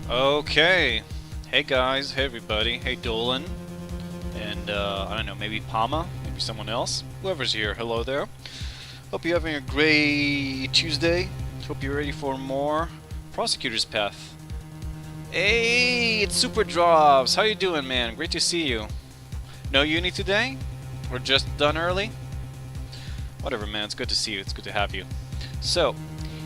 Okay. Hey guys, hey everybody, hey Dolan, and I don't know, maybe Palma, maybe someone else. Whoever's here, hello there. Hope you're having a great Tuesday. Hope you're ready for more Prosecutor's Path. Hey, it's Super Drops. How you doing, man? Great to see you. No uni today? We're just done early? Whatever, man. It's good to see you. It's good to have you. So,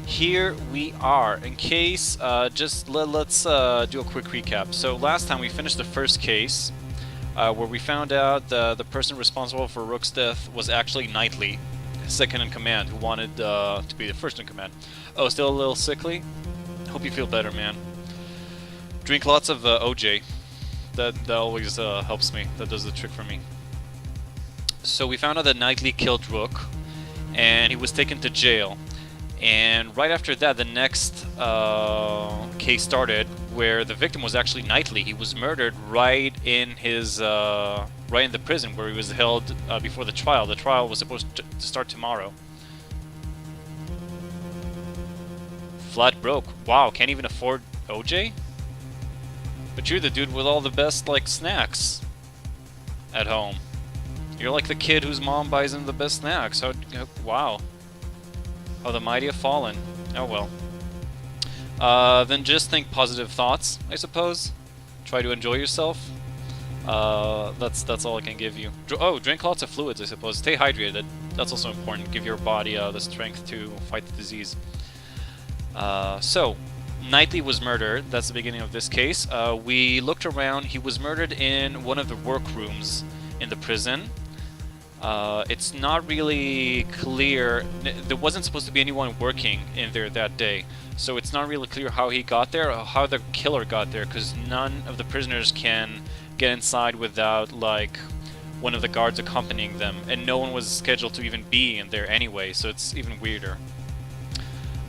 here we are. In case, let's do a quick recap. So last time we finished the first case, where we found out the person responsible for Rook's death was actually Knightley, second in command, who wanted to be the first in command. Oh, still a little sickly? Hope you feel better, man. Drink lots of OJ. That always helps me. That does the trick for me. So we found out that Knightley killed Rook, and he was taken to jail. And right after that, the next case started, where the victim was actually Knightley. He was murdered right in his right in the prison where he was held before the trial. The trial was supposed to start tomorrow. Flat broke. Wow, can't even afford OJ? But you're the dude with all the best snacks at home. You're like the kid whose mom buys him the best snacks. Wow. Oh, the mighty have fallen. Oh well. Then just think positive thoughts, I suppose. Try to enjoy yourself. That's all I can give you. Drink lots of fluids, I suppose. Stay hydrated. That's also important. Give your body the strength to fight the disease. So, Knightley was murdered. That's the beginning of this case. We looked around. He was murdered in one of the workrooms in the prison. It's not really clear. There wasn't supposed to be anyone working in there that day, so it's not really clear how he got there or how the killer got there, because none of the prisoners can get inside without one of the guards accompanying them, and no one was scheduled to even be in there anyway, so it's even weirder.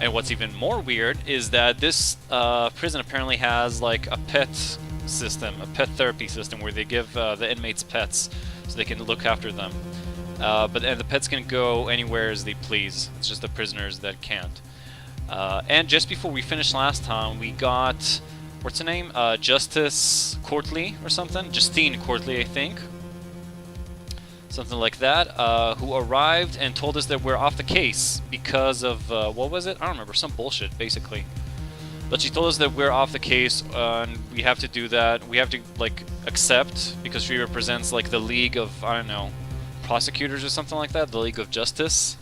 And what's even more weird is that this prison apparently has a pet system, a pet therapy system, where they give the inmates pets so they can look after them. And the pets can go anywhere as they please. It's just the prisoners that can't. And just before we finished last time, we got, what's her name? Justice Courtley or something? Justine Courtley, I think. Something like that, who arrived and told us that we're off the case because of, what was it? I don't remember, some bullshit, basically. But she told us that we're off the case, and we have to do that. We have to, accept, because she represents, the League of, I don't know, Prosecutors or something like that, the League of Justice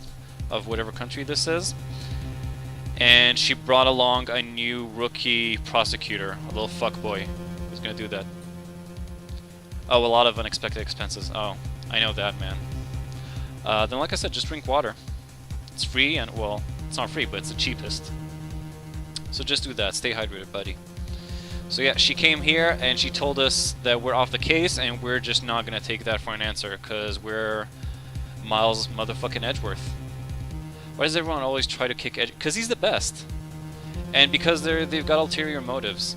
of whatever country this is. And she brought along a new rookie prosecutor, a little fuckboy who's gonna do that. Oh, a lot of unexpected expenses. Oh, I know that, man. Then, like I said, just drink water. It's free, and, well, it's not free, but it's the cheapest. So just do that. Stay hydrated, buddy. So yeah, she came here and she told us that we're off the case, and we're just not gonna take that for an answer because we're Miles motherfucking Edgeworth. Why does everyone always try to kick Edge? Because he's the best, and because they've got ulterior motives.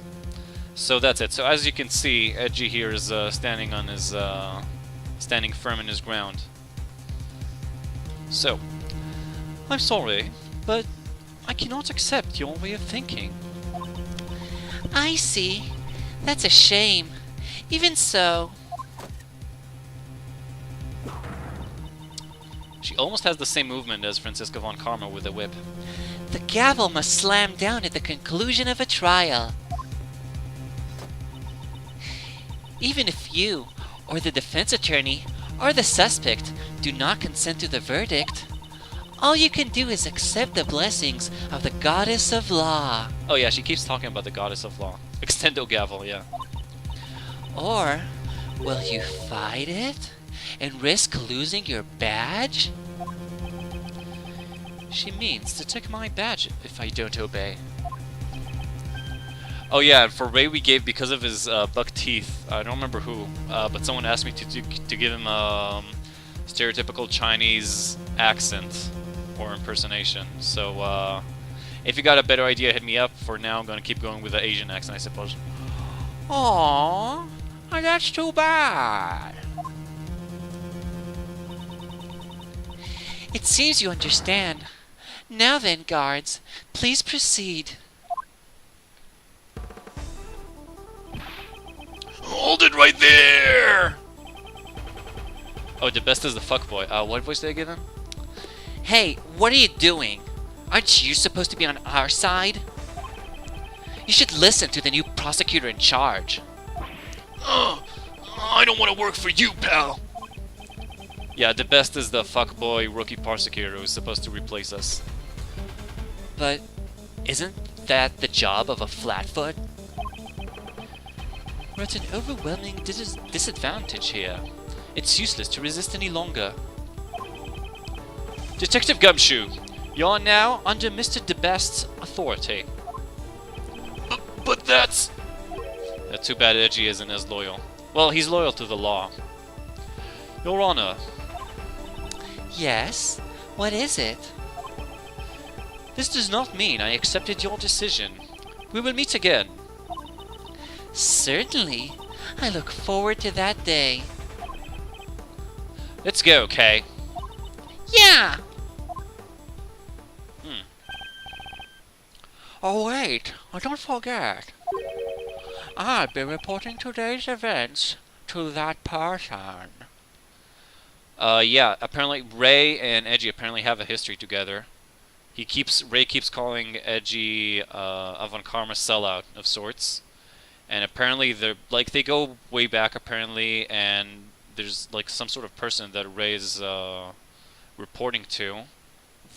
So that's it. So as you can see, Edgy here is standing firm in his ground. So I'm sorry, but I cannot accept your way of thinking. I see. That's a shame. Even so... She almost has the same movement as Francisca von Karma with a whip. The gavel must slam down at the conclusion of a trial. Even if you, or the defense attorney, or the suspect do not consent to the verdict, all you can do is accept the blessings of the goddess of law. Oh yeah, she keeps talking about the goddess of law. Extendo gavel, yeah. Or, will you fight it and risk losing your badge? She means to take my badge if I don't obey. Oh yeah, for Ray we gave, because of his buck teeth, I don't remember who, but someone asked me to give him stereotypical Chinese accent or impersonation. So if you got a better idea, hit me up. For now, I'm gonna keep going with the Asian accent, I suppose. Aww, that's too bad. It seems you understand. Now then, guards, please proceed. right there! Oh, the best is the fuckboy. What voice did I give him? Hey, what are you doing? Aren't you supposed to be on our side? You should listen to the new prosecutor in charge. I don't want to work for you, pal. Yeah, the best is the fuckboy rookie prosecutor who's supposed to replace us. But isn't that the job of a flatfoot? We're at an overwhelming disadvantage here. It's useless to resist any longer. Detective Gumshoe, you're now under Mr. DeBest's authority. But that's... too bad Edgy isn't as loyal. Well, he's loyal to the law. Your Honor. Yes? What is it? This does not mean I accepted your decision. We will meet again. Certainly. I look forward to that day. Let's go, Kay. Yeah! Oh wait, don't forget. I'll be reporting today's events to that person. Yeah, apparently Ray and Edgy apparently have a history together. Ray keeps calling Edgy a Von Karma sellout of sorts. And apparently they go way back apparently, and there's like some sort of person that Ray is reporting to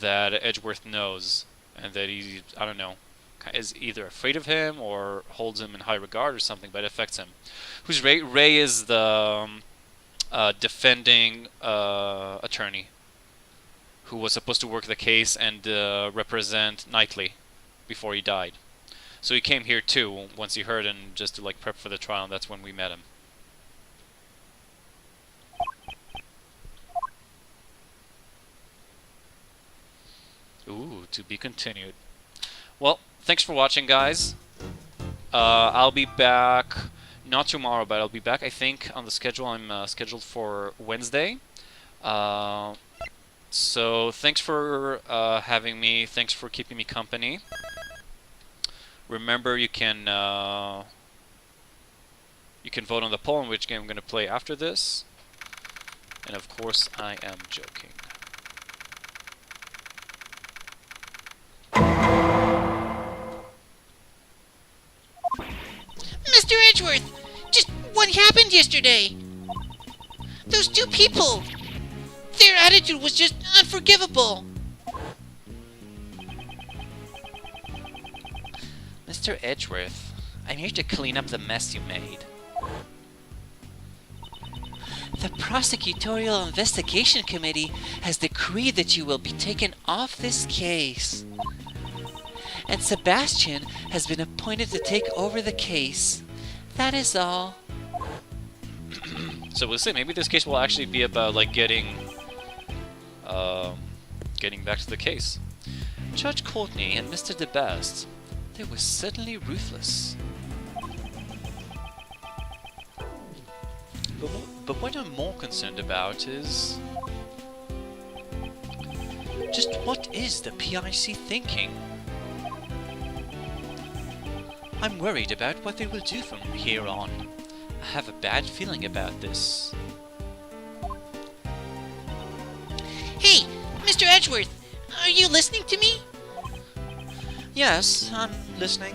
that Edgeworth knows, and that he, I don't know, is either afraid of him or holds him in high regard or something, but it affects him. Who's Ray? Ray is the defending attorney who was supposed to work the case and represent Knightley before he died. So he came here too once he heard, and just to like prep for the trial, and that's when we met him. Ooh, to be continued. Well, thanks for watching, guys. I'll be back, not tomorrow, but I'll be back, I think, on the schedule. I'm scheduled for Wednesday. So thanks for having me. Thanks for keeping me company. Remember, you can vote on the poll on which game I'm going to play after this. And of course, I am joking. Mr. Edgeworth, just what happened yesterday? Those two people, their attitude was just unforgivable. Mr. Edgeworth, I'm here to clean up the mess you made. The Prosecutorial Investigation Committee has decreed that you will be taken off this case. And Sebastian has been appointed to take over the case. That is all. So we'll see. Maybe this case will actually be about like getting back to the case. Judge Courtney and Mr. DeBest, they were certainly ruthless. But what I'm more concerned about is just what is the PIC thinking? I'm worried about what they will do from here on. I have a bad feeling about this. Hey, Mr. Edgeworth, are you listening to me? Yes, I'm listening.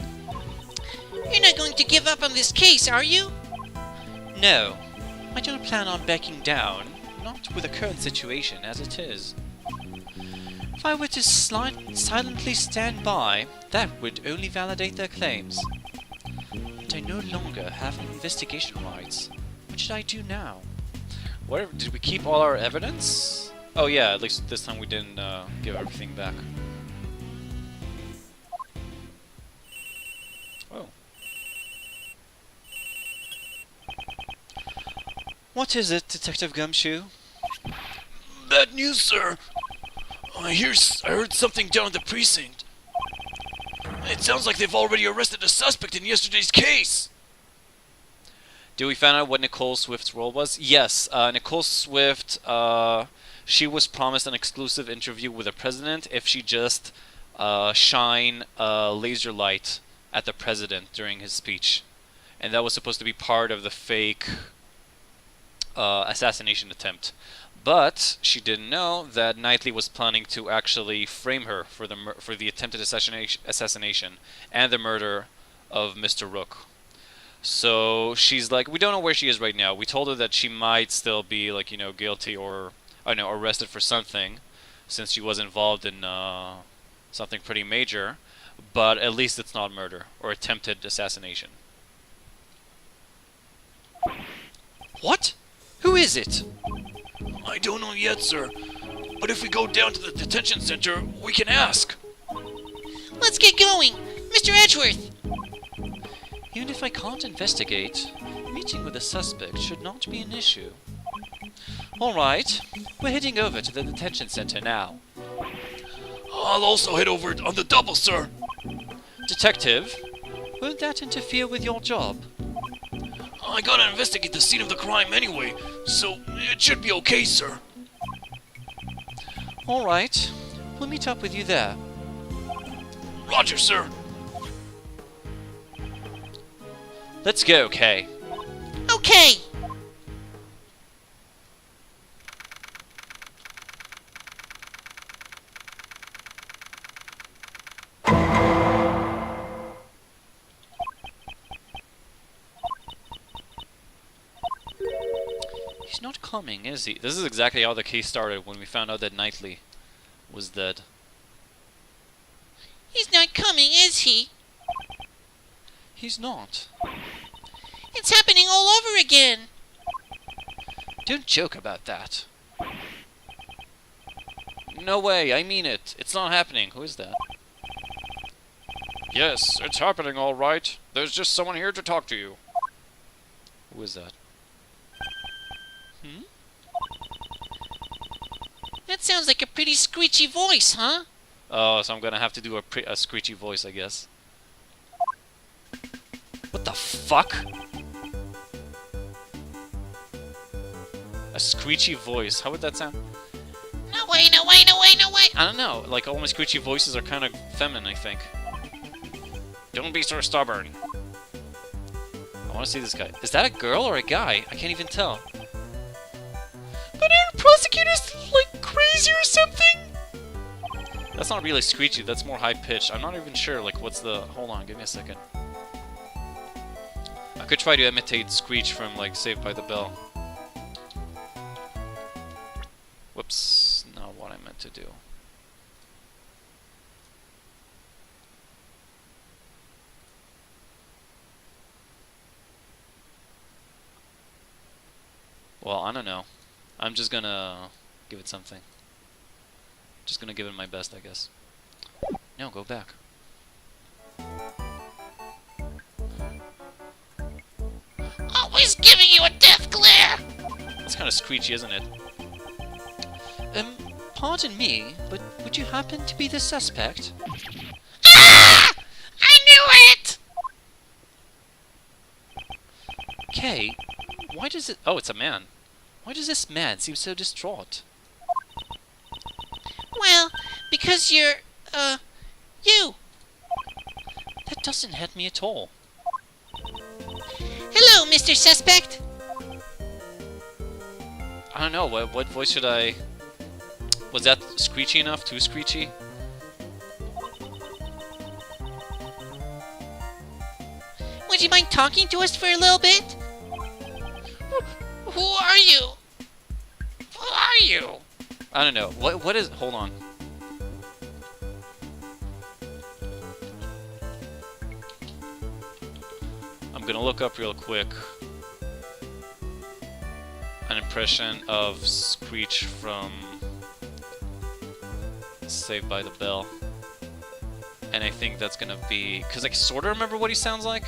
You're not going to give up on this case, are you? No, I don't plan on backing down, not with the current situation as it is. If I were to silently stand by, that would only validate their claims. But I no longer have investigation rights. What should I do now? Where did we keep all our evidence? Oh yeah, at least this time we didn't give everything back. Oh. What is it, Detective Gumshoe? Bad news, sir. I heard something down at the precinct. It sounds like they've already arrested a suspect in yesterday's case. Did we find out what Nicole Swift's role was? Yes, Nicole Swift, she was promised an exclusive interview with the president if she just shine a laser light at the president during his speech. and that was supposed to be part of the fake assassination attempt. But she didn't know that Knightley was planning to actually frame her for the attempted assassination and the murder of Mr. Rook. So she's like, we don't know where she is right now. We told her that she might still be like, guilty or I don't know, arrested for something, since she was involved in something pretty major. But at least it's not murder or attempted assassination. What? Who is it? I don't know yet, sir. But if we go down to the detention center, we can ask. Let's get going! Mr. Edgeworth! Even if I can't investigate, meeting with a suspect should not be an issue. Alright, we're heading over to the detention center now. I'll also head over on the double, sir. Detective, won't that interfere with your job? I gotta investigate the scene of the crime anyway, so it should be okay, sir. Alright, we'll meet up with you there. Roger, sir. Let's go, Kay. Okay! He's not coming, is he? This is exactly how the case started when we found out that Knightley was dead. He's not coming, is he? He's not. It's happening all over again! Don't joke about that. No way, I mean it. It's not happening. Who is that? Yes, it's happening all right. There's just someone here to talk to you. Who is that? That sounds like a pretty screechy voice, huh? Oh, so I'm gonna have to do a screechy voice, I guess. What the fuck? A screechy voice. How would that sound? No way, no way, no way, no way! I don't know. Like, all my screechy voices are kind of feminine, I think. Don't be so stubborn. I want to see this guy. Is that a girl or a guy? I can't even tell. But aren't prosecutors, like, crazy or something? That's not really screechy. That's more high-pitched. I'm not even sure, like, what's the... Hold on, give me a second. I could try to imitate Screech from, like, Saved by the Bell. Whoops. Not what I meant to do. Well, I don't know. I'm just gonna give it something. Just gonna give it my best, I guess. No, go back. Always giving you a death glare! That's kind of screechy, isn't it? Pardon me, but would you happen to be the suspect? Ah! I knew it! Kay, why does it... Oh, it's a man. Why does this man seem so distraught? Well, because you're, you. That doesn't hit me at all. Hello, Mr. Suspect. I don't know, what voice should I... Was that screechy enough? Too screechy? Would you mind talking to us for a little bit? Who are you? Who are you? I don't know. What is... Hold on. I'm gonna look up real quick an impression of Screech from Saved by the Bell. And I think that's gonna be... Because I sort of remember what he sounds like.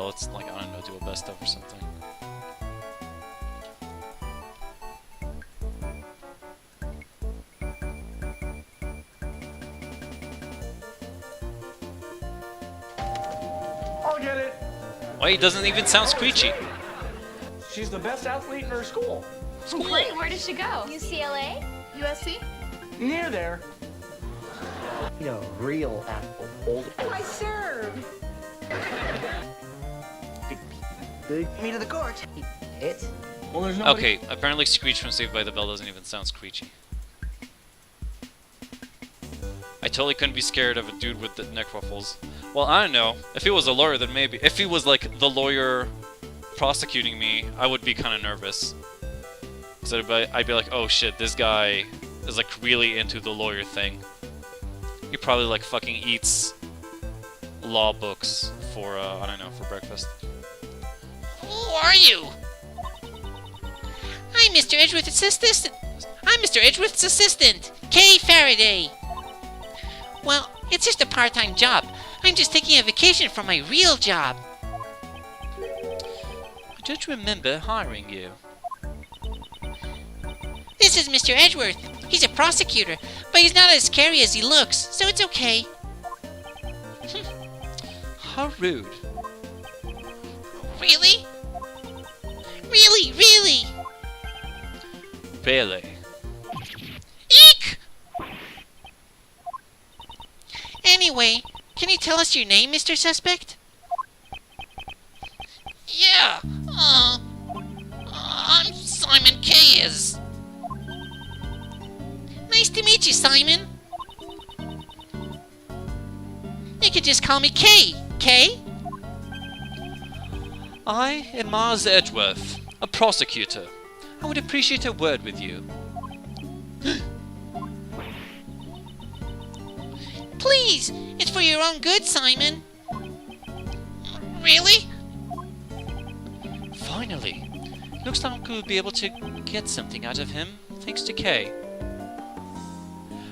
Let's, like, I don't know, do a best of or something. I'll get it. Why, he doesn't even sound screechy. She's the best athlete in her school. Great, where did she go? UCLA? USC? Near there. Real apple. Old I serve. Take me to the court. It? Well, there's nobody. Okay, apparently Screech from Saved by the Bell doesn't even sound screechy. I totally couldn't be scared of a dude with the neck ruffles. Well, I don't know. If he was a lawyer, then maybe. If he was like the lawyer prosecuting me, I would be kind of nervous. So I'd be like, oh shit, this guy is like really into the lawyer thing. He probably like fucking eats law books for, I don't know, for breakfast. Who are you? I'm Mr. Edgeworth's assistant. I'm Mr. Edgeworth's assistant, Kay Faraday. Well, it's just a part-time job. I'm just taking a vacation from my real job. I don't remember hiring you. This is Mr. Edgeworth. He's a prosecutor, but he's not as scary as he looks, so it's okay. How rude. Really? Really, really? Really? Eek! Anyway, can you tell us your name, Mr. Suspect? Yeah, I'm Simon Kayes. Nice to meet you, Simon. You could just call me Kay. Kay? I am Mars Edgeworth, a prosecutor. I would appreciate a word with you. Please, it's for your own good, Simon. Really? Finally. Looks like we'll be able to get something out of him, thanks to Kay.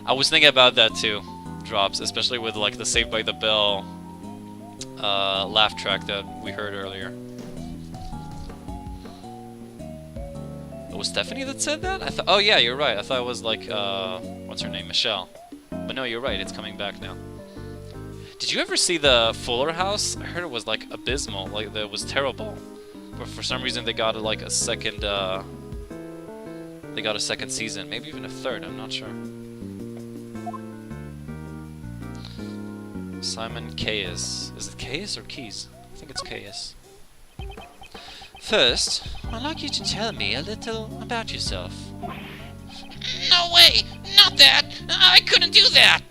I was thinking about that too, Drops, especially with like the Saved by the Bell laugh track that we heard earlier. It was Stephanie that said that? I thought. Oh yeah, you're right. I thought it was like what's her name, Michelle. But no, you're right. It's coming back now. Did you ever see the Fuller House? I heard it was like abysmal. Like that was terrible. But for some reason they got like a second. They got a second season, maybe even a third. I'm not sure. Simon Kayes. Is it Kayes or Keys? I think it's Kayes. First, I'd like you to tell me a little about yourself. No way! Not that! I couldn't do that!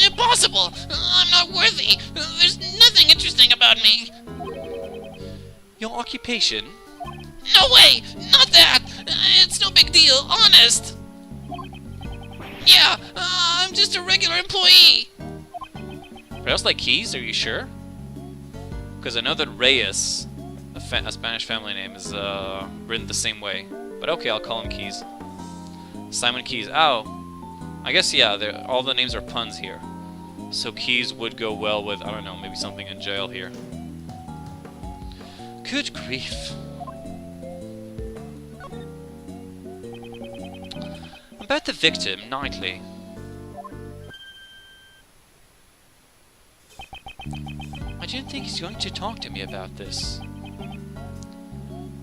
Impossible! I'm not worthy! There's nothing interesting about me! Your occupation? No way! Not that! It's no big deal, honest! Yeah, I'm just a regular employee! Pronounced like Keys, are you sure? Because I know that Reyes, a Spanish family name, is written the same way. But okay, I'll call him Keys. Simon Keys. Ow! I guess, yeah, all the names are puns here. So Keys would go well with, I don't know, maybe something in jail here. Good grief. About the victim, Knightley. I don't think he's going to talk to me about this.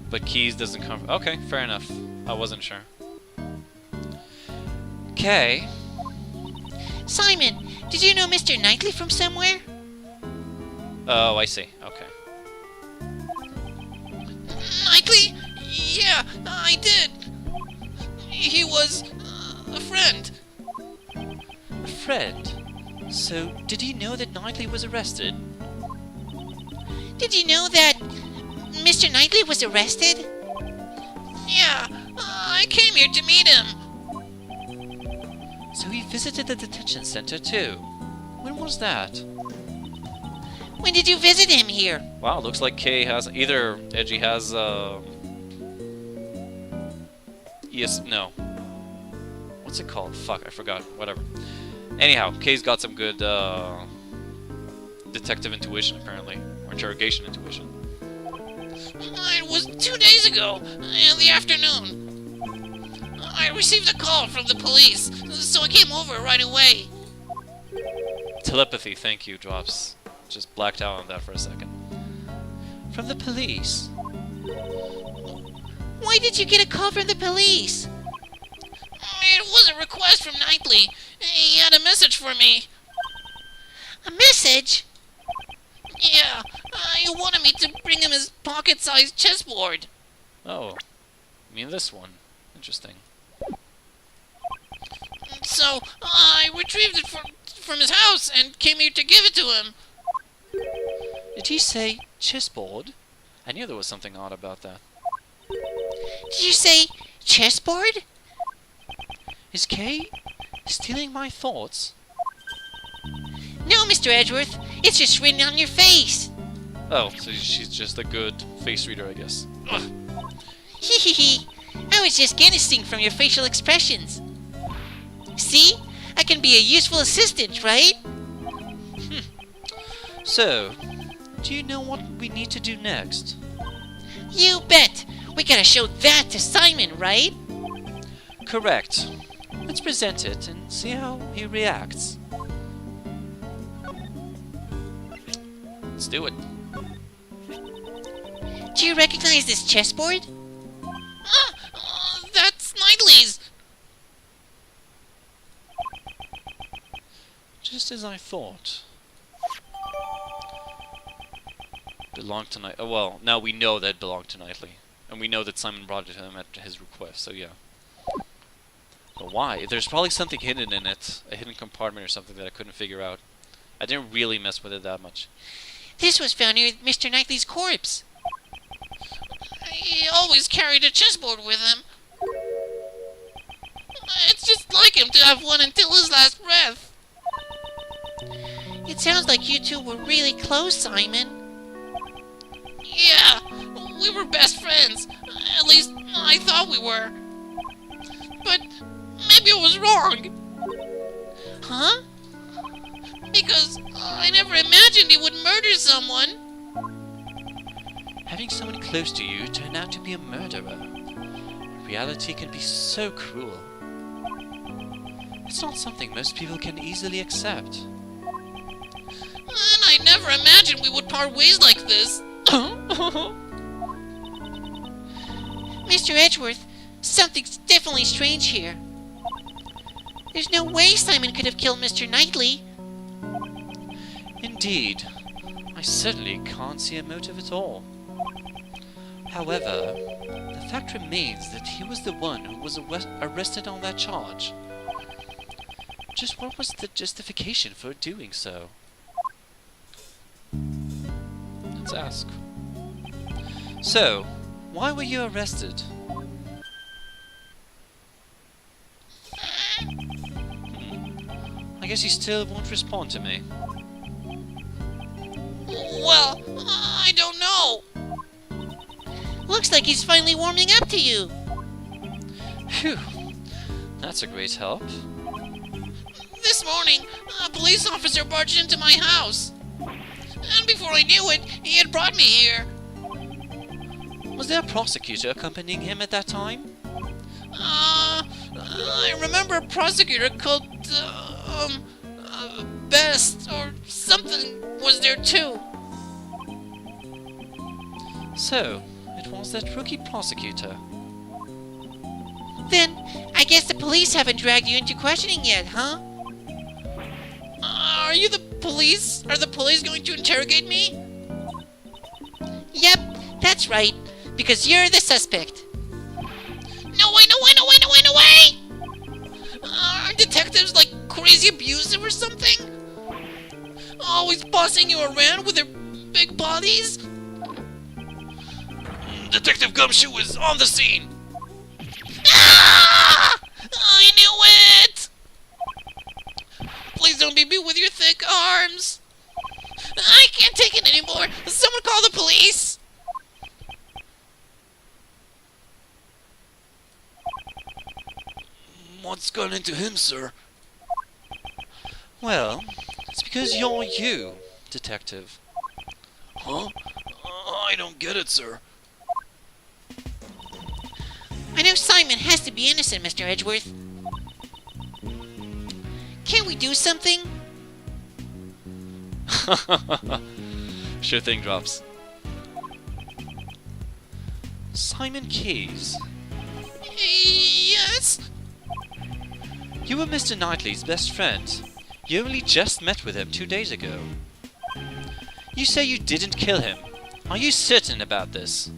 But Keys doesn't come. Okay, fair enough. I wasn't sure. Okay. Simon, did you know Mr. Knightley from somewhere? Oh, I see. Okay. Knightley? Yeah, I did. He was a friend. A friend? So, did he know that Knightley was arrested? Did you know that Mr. Knightley was arrested? Yeah, I came here to meet him. So he visited the detention center too. When was that? When did you visit him here? Wow, looks like Kay has either Edgy has yes, no. What's it called? Fuck, I forgot. Whatever. Anyhow, Kay's got some good detective intuition apparently, or interrogation intuition. It was 2 days ago, in the afternoon. I received a call from the police, so I came over right away. Telepathy, thank you, Drops. Just blacked out on that for a second. From the police? Why did you get a call from the police? It was a request from Knightley. He had a message for me. A message? Yeah, he wanted me to bring him his pocket-sized chessboard. Oh, I mean this one. Interesting. So, I retrieved it from his house and came here to give it to him. Did he say chessboard? I knew there was something odd about that. Did you say chessboard? Is Kay stealing my thoughts? No, Mr. Edgeworth. It's just written on your face. Oh, so she's just a good face reader, I guess. Ugh. Hee hee hee. I was just guessing from your facial expressions. See? I can be a useful assistant, right? So, do you know what we need to do next? You bet. We gotta show that to Simon, right? Correct. Let's present it and see how he reacts. Let's do it. Do you recognize this chessboard? That's Knightley's. Just as I thought. Belonged to Knightley. Oh, well, now we know that it belonged to Knightley. And we know that Simon brought it to him at his request, so yeah. But why? There's probably something hidden in it. A hidden compartment or something that I couldn't figure out. I didn't really mess with it that much. This was found near Mr. Knightley's corpse. He always carried a chessboard with him. It's just like him to have one until his last breath. It sounds like you two were really close, Simon. Yeah, we were best friends. At least, I thought we were. But maybe I was wrong. Huh? Because I never imagined he would murder someone. Having someone close to you turn out to be a murderer. Reality can be so cruel. It's not something most people can easily accept. And I never imagined we would part ways like this. Mr. Edgeworth, something's definitely strange here. There's no way Simon could have killed Mr. Knightley. Indeed, I certainly can't see a motive at all. However, the fact remains that he was the one who was arrested on that charge. Just what was the justification for doing so? Let's ask. So, why were you arrested? I guess you still won't respond to me. Well, I don't know. Looks like he's finally warming up to you. Phew, that's a great help. This morning, a police officer barged into my house. And before I knew it, he had brought me here. Was there a prosecutor accompanying him at that time? I remember a prosecutor called, Best, or something was there too. So, it was that rookie prosecutor. Then, I guess the police haven't dragged you into questioning yet, huh? Are you the police? Are the police going to interrogate me? Yep, that's right, because you're the suspect. No way! Are detectives like crazy abusive or something? Always bossing you around with their big bodies? Detective Gumshoe is on the scene! Ah! I knew it! Please don't beat me with your thick arms! I can't take it anymore! Someone call the police! What's gone into him, sir? Well, it's because you're you, detective. Huh? I don't get it, sir. I know Simon has to be innocent, Mr. Edgeworth. Can't we do something? Sure thing, Drops. Simon Keyes. Yes? You were Mr. Knightley's best friend. You only just met with him 2 days ago. You say you didn't kill him. Are you certain about this?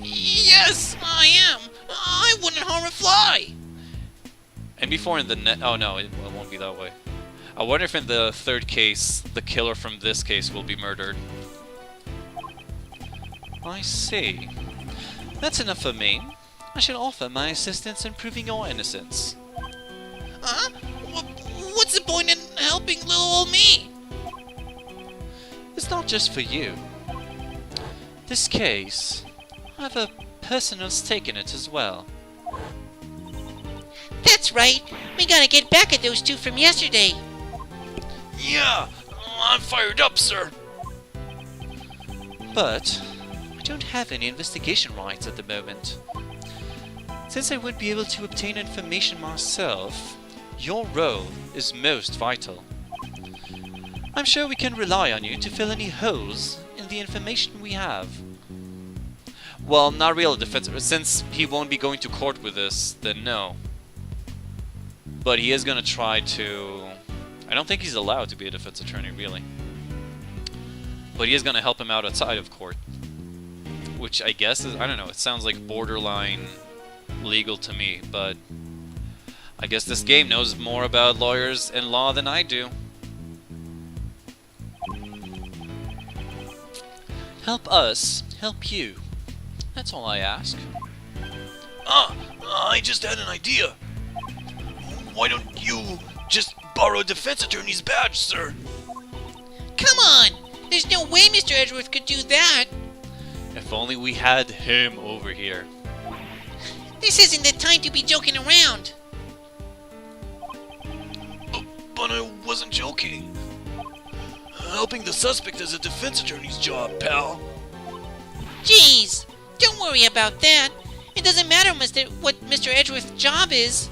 Yes, I am. I wouldn't harm a fly. And before in the oh no, it won't be that way. I wonder if in the third case, the killer from this case will be murdered. I see. That's enough for me. I shall offer my assistance in proving your innocence. Huh? What's the point in helping little old me? It's not just for you. This case, I have a personal stake in it as well. That's right. We gotta get back at those two from yesterday. Yeah, I'm fired up, sir. But I don't have any investigation rights at the moment. Since I won't be able to obtain information myself, your role is most vital. I'm sure we can rely on you to fill any holes in the information we have. Well, not real defense. Since he won't be going to court with this, then no. But he is gonna try to... I don't think he's allowed to be a defense attorney, really. But he is gonna help him out outside of court. Which I guess is... I don't know, it sounds like borderline legal to me, but... I guess this game knows more about lawyers and law than I do. Help us, help you. That's all I ask. I just had an idea. Why don't you just borrow a defense attorney's badge, sir? Come on! There's no way Mr. Edgeworth could do that! If only we had him over here. This isn't the time to be joking around! But I wasn't joking. Helping the suspect is a defense attorney's job, pal. Jeez! Don't worry about that! It doesn't matter what Mr. Edgeworth's job is!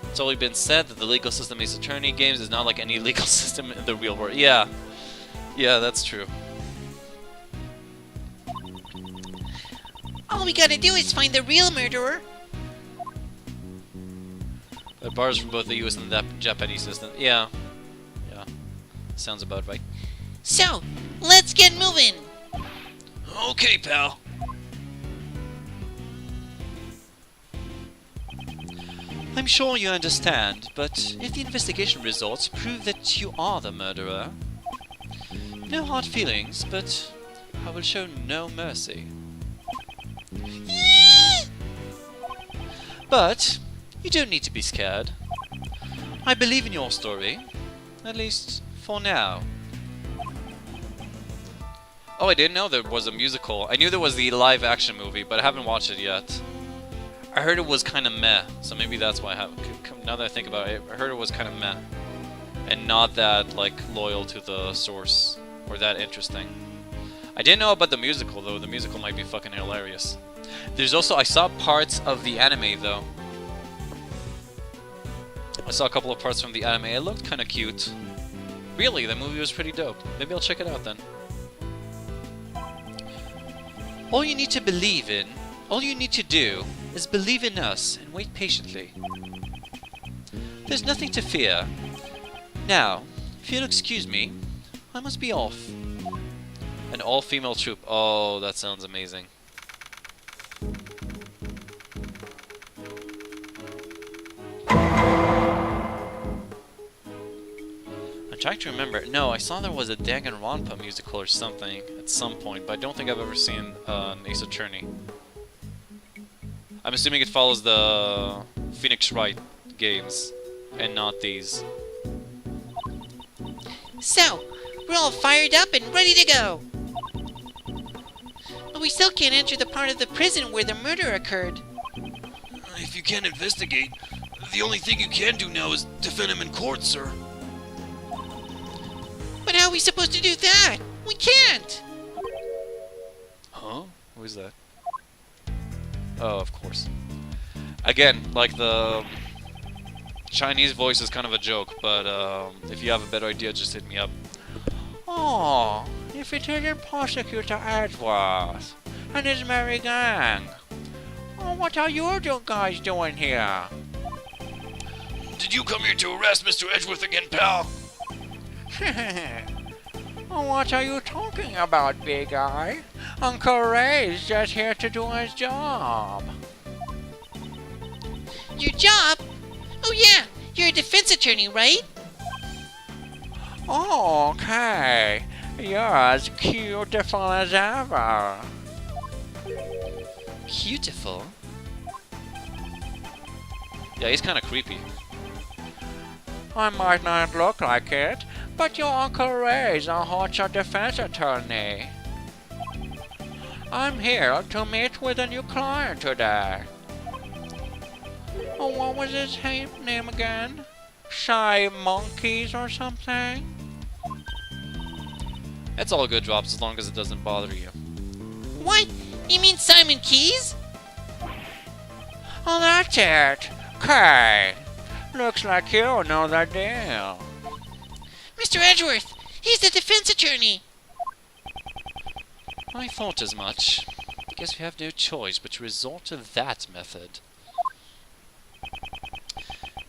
It's already been said that the legal system in Ace Attorney games is not like any legal system in the real world. Yeah. Yeah, that's true. All we gotta do is find the real murderer. It borrows from both the US and the Japanese system. Yeah. Yeah. Sounds about right. So, let's get moving! Okay, pal. I'm sure you understand, but if the investigation results prove that you are the murderer, no hard feelings, but I will show no mercy. But you don't need to be scared. I believe in your story, at least for now. Oh, I didn't know there was a musical. I knew there was the live-action movie, but I haven't watched it yet. I heard it was kind of meh, so maybe that's why I haven't. Now that I think about it, I heard it was kind of meh, and not that like loyal to the source or that interesting. I didn't know about the musical though. The musical might be fucking hilarious. There's also I saw parts of the anime though. I saw a couple of parts from the anime. It looked kind of cute. Really, the movie was pretty dope. Maybe I'll check it out then. All you need to believe in, all you need to do, is believe in us and wait patiently. There's nothing to fear. Now, if you'll excuse me, I must be off. An all-female troupe. Oh, that sounds amazing. I'm trying to remember. No, I saw there was a Danganronpa musical or something at some point, but I don't think I've ever seen an Ace Attorney. I'm assuming it follows the Phoenix Wright games, and not these. So, we're all fired up and ready to go! But we still can't enter the part of the prison where the murder occurred. If you can't investigate, the only thing you can do now is defend him in court, sir. But how are we supposed to do that? We can't! Huh? Who is that? Oh, of course. Again, like the Chinese voice is kind of a joke, but if you have a better idea, just hit me up. Oh, if it isn't Prosecutor Edgeworth. and his merry gang. Oh, what are you guys doing here? Did you come here to arrest Mr. Edgeworth again, pal? What are you talking about, big guy? Uncle Ray's just here to do his job. Your job? Oh yeah, you're a defense attorney, right? Okay, you're as beautiful as ever. Beautiful? Yeah, he's kind of creepy. I might not look like it, but your Uncle Ray's a hotshot defense attorney. I'm here to meet with a new client today. Oh, what was his name again? Shy Monkeys or something? It's all good, Drops, as long as it doesn't bother you. What? You mean Simon Keys? Oh, that's it. Okay. Looks like you know the deal. Mr. Edgeworth, he's the defense attorney. I thought as much. I guess we have no choice but to resort to that method.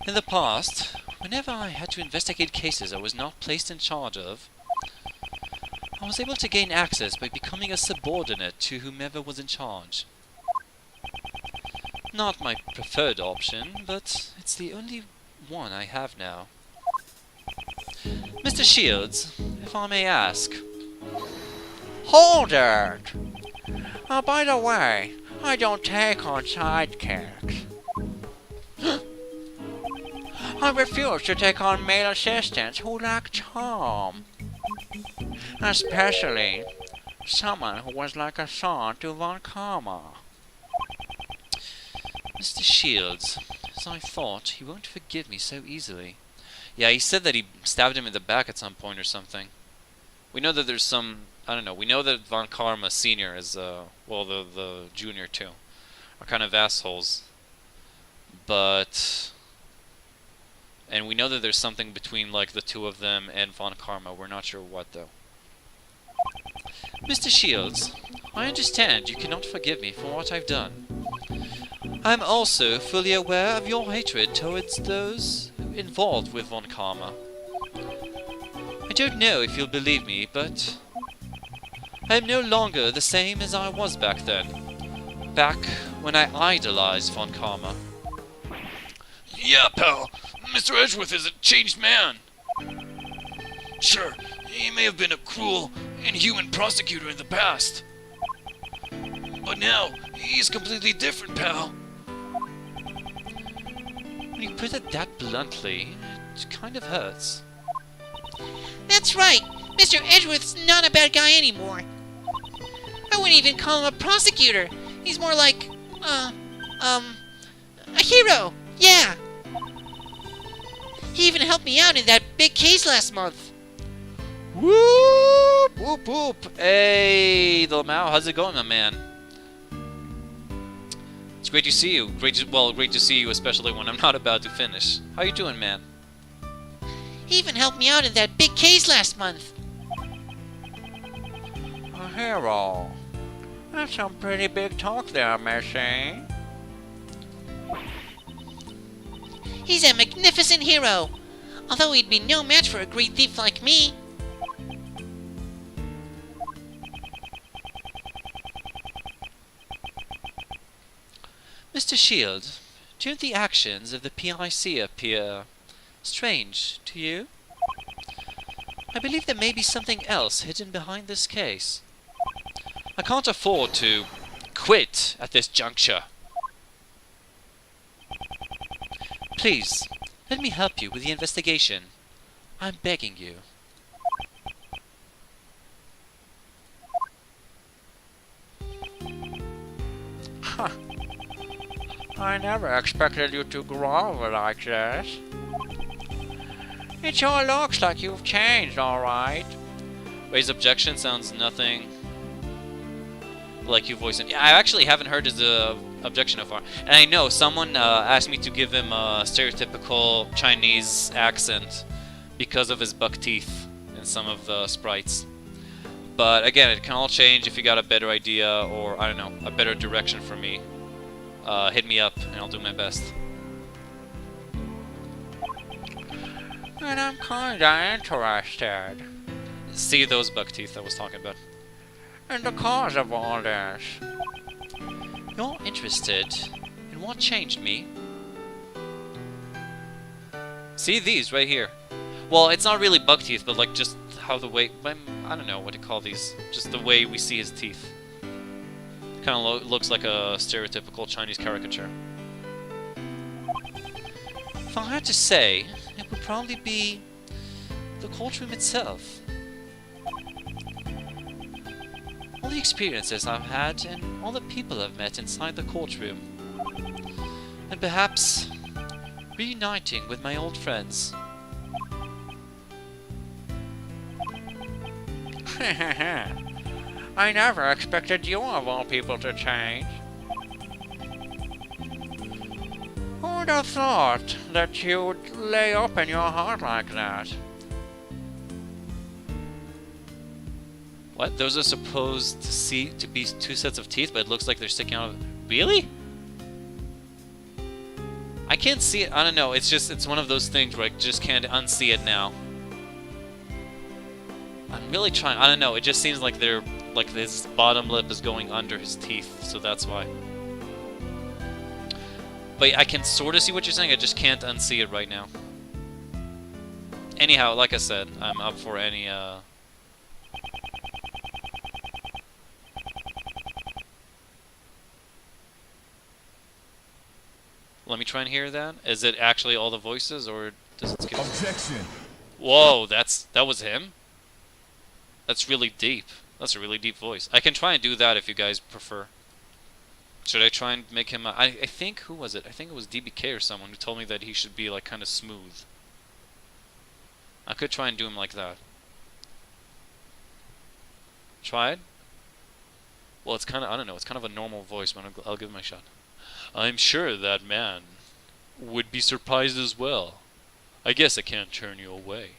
In the past, whenever I had to investigate cases I was not placed in charge of, I was able to gain access by becoming a subordinate to whomever was in charge. Not my preferred option, but it's the only one I have now. Mr. Shields, if I may ask. Hold it! By the way, I don't take on sidekicks. I refuse to take on male assistants who lack charm. Especially someone who was like a son to Von Karma. Mr. Shields, as I thought, he won't forgive me so easily. Yeah, he said that he stabbed him in the back at some point or something. We know that there's some, I don't know, we know that Von Karma Sr. is, well, the junior too, are kind of assholes. But, and we know that there's something between, like, the two of them and Von Karma. We're not sure what, though. Mr. Shields, I understand you cannot forgive me for what I've done. I'm also fully aware of your hatred towards those involved with Von Karma. I don't know if you'll believe me, but I am no longer the same as I was back then. Back when I idolized Von Karma. Yeah, pal. Mr. Edgeworth is a changed man. Sure, he may have been a cruel, inhuman prosecutor in the past. But now, he's completely different, pal. When you put it that bluntly, it kind of hurts. That's right. Mr. Edgeworth's not a bad guy anymore. I wouldn't even call him a prosecutor. He's more like, a hero. Yeah. He even helped me out in that big case last month. Whoop! Whoop whoop! Hey, Lamau, how's it going, my man? It's great to see you. Great to see you, especially when I'm not about to finish. How you doing, man? He even helped me out in that big case last month. A hero. That's some pretty big talk there, Missy. He's a magnificent hero. Although he'd be no match for a great thief like me. Mr. Shield, don't the actions of the PIC appear strange to you? I believe there may be something else hidden behind this case. I can't afford to quit at this juncture. Please, let me help you with the investigation. I'm begging you. Huh. I never expected you to grovel like this. It sure looks like you've changed, alright. Ray's objection sounds nothing like you voicing. Yeah, I actually haven't heard his objection so far. And I know someone asked me to give him a stereotypical Chinese accent because of his buck teeth and some of the sprites. But again, it can all change if you got a better idea or, I don't know, a better direction for me. Hit me up and I'll do my best. And I'm kinda interested See those buck teeth I was talking about. in the cause of all this. You're interested in what changed me? See these right here. Well, it's not really buck teeth, but like just how the way, I don't know what to call these. Just the way we see his teeth. Kind of looks like a stereotypical Chinese caricature. If I had to say, it would probably be the courtroom itself. All the experiences I've had and all the people I've met inside the courtroom. And perhaps reuniting with my old friends. I never expected you of all people to change. Who would have thought that you'd lay open your heart like that? What? Those are supposed to be two sets of teeth, but it looks like they're sticking out of... Really? I can't see it. I don't know. It's one of those things where I just can't unsee it now. I'm really trying. I don't know. It just seems like they're... Like his bottom lip is going under his teeth, so that's why. But I can sort of see what you're saying. I just can't unsee it right now. Anyhow, like I said, I'm up for any... Let me try and hear that. Is it actually all the voices, or does it skip? Objection. Whoa, that was him? That's really deep. That's a really deep voice. I can try and do that if you guys prefer. Should I try and make him... I think... Who was it? I think it was DBK or someone who told me that he should be, like, kind of smooth. I could try and do him like that. Try it? Well, it's kind of... I don't know. It's kind of a normal voice, but I'll give it my shot. I'm sure that man would be surprised as well. I guess I can't turn you away.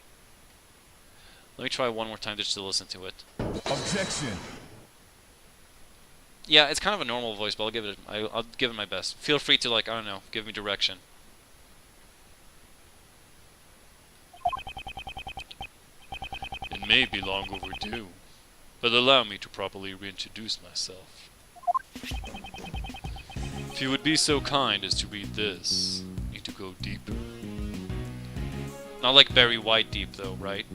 Let me try one more time just to listen to it. Objection. Yeah, it's kind of a normal voice, but I'll give it my best. Feel free to, like, I don't know, give me direction. It may be long overdue, but allow me to properly reintroduce myself. If you would be so kind as to read this, need to go deeper. Not like Barry White deep though, right?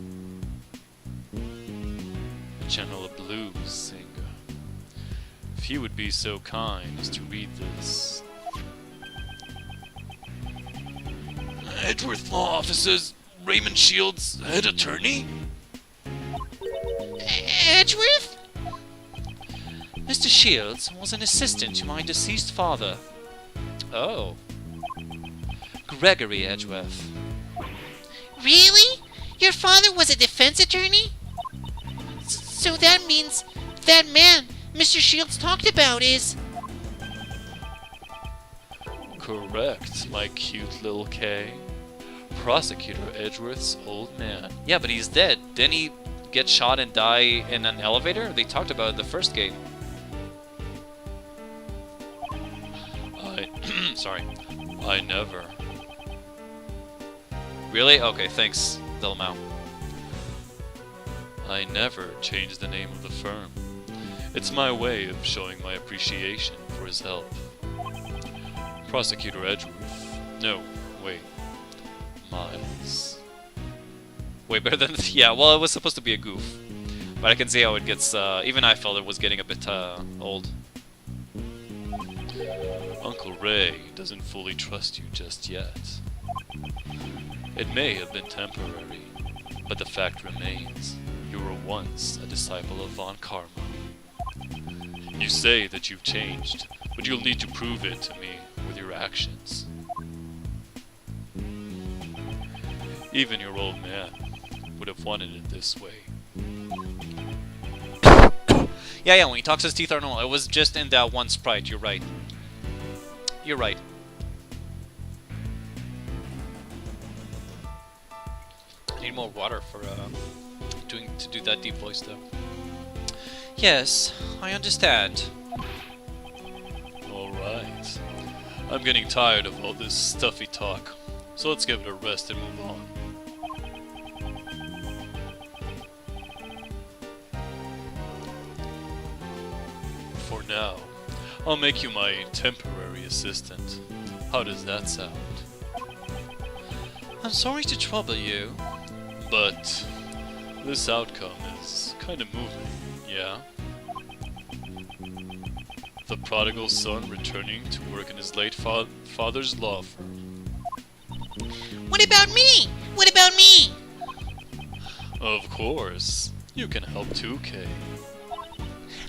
A general blues singer. If you would be so kind as to read this. Edgeworth Law Offices, Raymond Shields, head attorney? Edgeworth? Mr. Shields was an assistant to my deceased father. Oh. Gregory Edgeworth. Really? Your father was a defense attorney? So that means that man Mr. Shields talked about is... Correct, my cute little K. Prosecutor Edgeworth's old man. Yeah, but he's dead. Didn't he get shot and die in an elevator? They talked about it in the first game. Sorry. I never. Really? Okay, thanks, Dilmau. I never changed the name of the firm. It's my way of showing my appreciation for his help. Prosecutor Edgeworth. No, wait. Miles. Way better than... Yeah, well, it was supposed to be a goof. But I can see how it gets... even I felt it was getting a bit old. Uncle Ray doesn't fully trust you just yet. It may have been temporary, but the fact remains, you were once a disciple of Von Karma. You say that you've changed, but you'll need to prove it to me with your actions. Even your old man would have wanted it this way. Yeah, when he talks his teeth are normal. It was just in that one sprite, you're right. You're right. I need more water for to do that deep voice though. Yes, I understand. Alright. I'm getting tired of all this stuffy talk, so let's give it a rest and move on. For now, I'll make you my temporary assistant. How does that sound? I'm sorry to trouble you. But this outcome is kind of moving, yeah? The prodigal son returning to work in his late father's law firm. What about me? What about me? Of course, you can help too, Kay.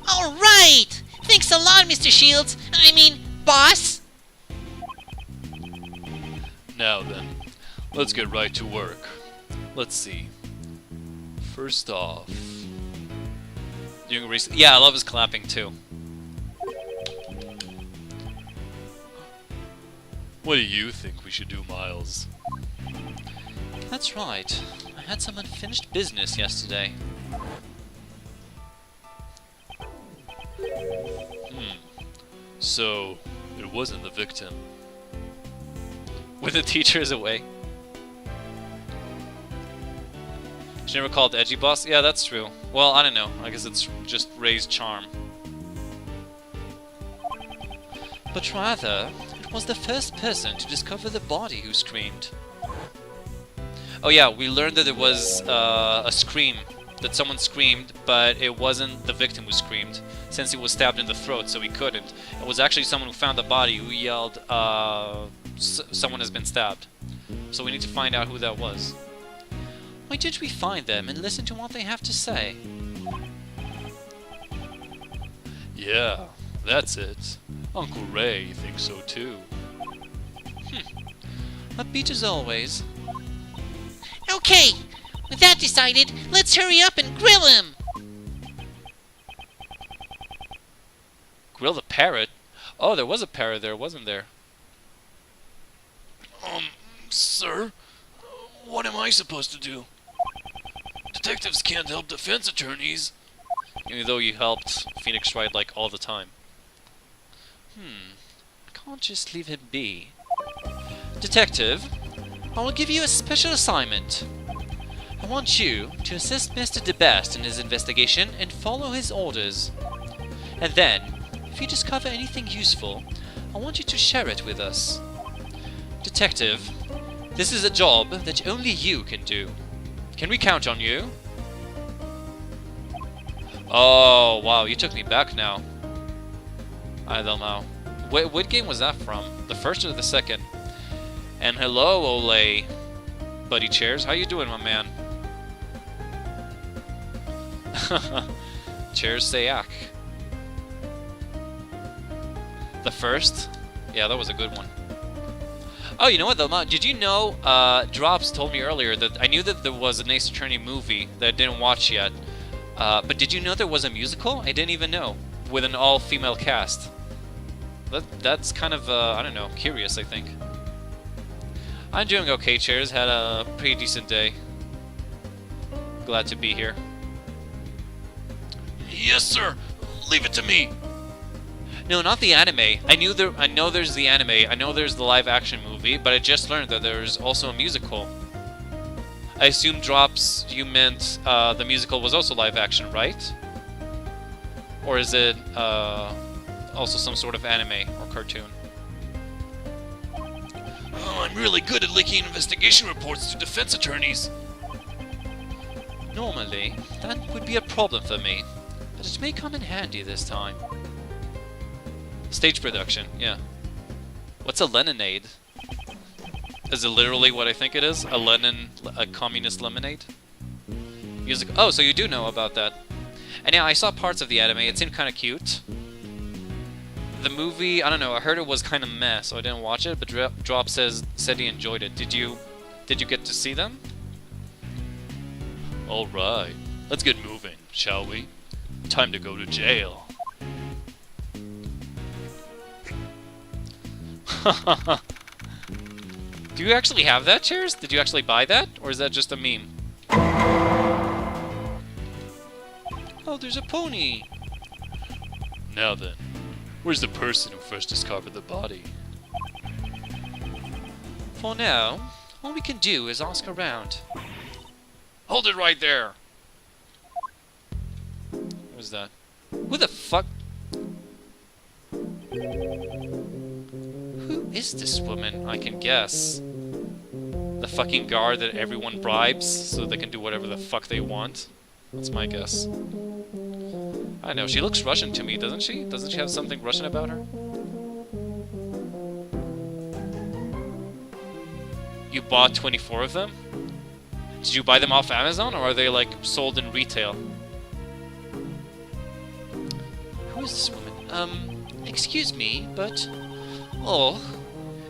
All right. Thanks a lot, Mr. Shields. I mean, boss. Now then, let's get right to work. Let's see. First off... Doing yeah, I love his clapping too. What do you think we should do, Miles? That's right. I had some unfinished business yesterday. So, it wasn't the victim. When the teacher is away. She never called Edgy Boss? Yeah, that's true. Well, I don't know. I guess it's just Ray's charm. But rather, it was the first person to discover the body who screamed. Oh yeah, we learned that there was a scream. That someone screamed, but it wasn't the victim who screamed, since he was stabbed in the throat, so he couldn't. It was actually someone who found the body who yelled, someone has been stabbed. So we need to find out who that was. Why don't we find them and listen to what they have to say? Yeah, that's it. Uncle Ray thinks so too. Upbeat as always. Okay. With that decided, let's hurry up and grill him. Grill the parrot? Oh, there was a parrot there, wasn't there? Sir? What am I supposed to do? Detectives can't help defense attorneys. Even though you helped Phoenix Wright like all the time. I can't just leave him be. Detective, I will give you a special assignment. I want you to assist Mr. DeBest in his investigation and follow his orders. And then, if you discover anything useful, I want you to share it with us. Detective, this is a job that only you can do. Can we count on you? Oh, wow, you took me back now. I don't know. What game was that from? The first or the second? And hello, Ole. Buddy Chairs, how you doing, my man? Chairs Sayak. The first? Yeah, that was a good one. Oh, you know what, though? Did you know, Drops told me earlier that I knew that there was an Ace Attorney movie that I didn't watch yet. But did you know there was a musical? I didn't even know. With an all-female cast. That's kind of, I don't know, curious, I think. I'm doing okay, Chairs. Had a pretty decent day. Glad to be here. Yes, sir. Leave it to me. No, not the anime. I know there's the anime. I know there's the live-action movie, but I just learned that there's also a musical. I assume Drops, you meant the musical was also live-action, right? Or is it also some sort of anime or cartoon? Oh, I'm really good at leaking investigation reports to defense attorneys. Normally, that would be a problem for me, but it may come in handy this time. Stage production, yeah. What's a Leninade? Is it literally what I think it is? A communist lemonade? Music. Oh, so you do know about that. And yeah, I saw parts of the anime. It seemed kind of cute. The movie, I don't know. I heard it was kind of meh, so I didn't watch it. But Drop said he enjoyed it. Did you get to see them? All right, let's get moving, shall we? Time to go to jail. Do you actually have that, Chairs? Did you actually buy that? Or is that just a meme? Oh, there's a pony! Now then, where's the person who first discovered the body? For now, all we can do is ask around. Hold it right there! What was that? Who the fuck? Who is this woman? I can guess. The fucking guard that everyone bribes so they can do whatever the fuck they want. That's my guess. I know, she looks Russian to me, doesn't she? Doesn't she have something Russian about her? You bought 24 of them? Did you buy them off Amazon, or are they, like, sold in retail? Who is this woman? Excuse me, but... Oh,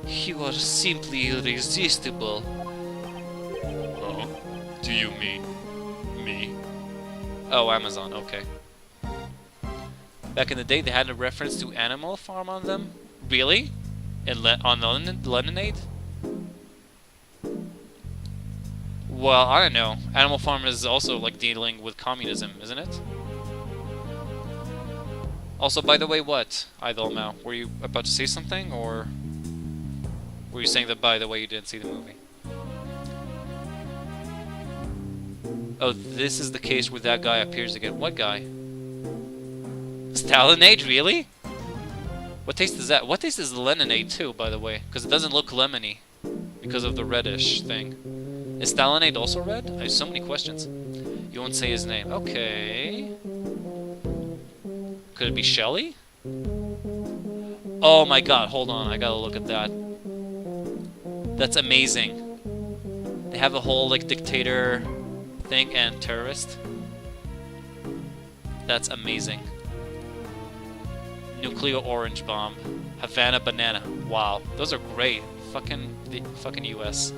you are simply irresistible. Oh? Do you mean me? Oh, Amazon, okay. Back in the day, they had a reference to Animal Farm on them? Really? On Lemonade? Well, I don't know. Animal Farm is also, like, dealing with communism, isn't it? Also, by the way, what? Idolmau, were you about to say something, or... were you saying that, by the way, you didn't see the movie? Oh, this is the case where that guy appears again. What guy? Stalinade, really? What taste is that? What taste is the Leninade too, by the way? Because it doesn't look lemony. Because of the reddish thing. Is Stalinade also red? I have so many questions. You won't say his name. Okay. Could it be Shelly? Oh my god, hold on. I gotta look at that. That's amazing. They have a whole, like, dictator thing and terrorist. That's amazing. Nuclear orange bomb. Havana banana. Wow, those are great. Fucking US.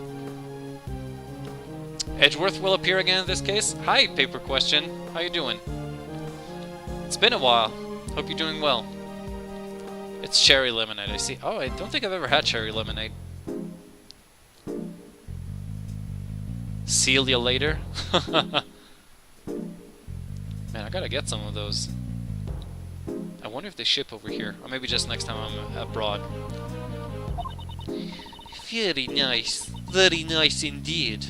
Edgeworth will appear again in this case. Hi, Paper Question. How you doing? It's been a while. Hope you're doing well. It's cherry lemonade, I see. Oh, I don't think I've ever had cherry lemonade. See you later. Man, I gotta get some of those. I wonder if they ship over here. Or maybe just next time I'm abroad. Very nice. Very nice indeed.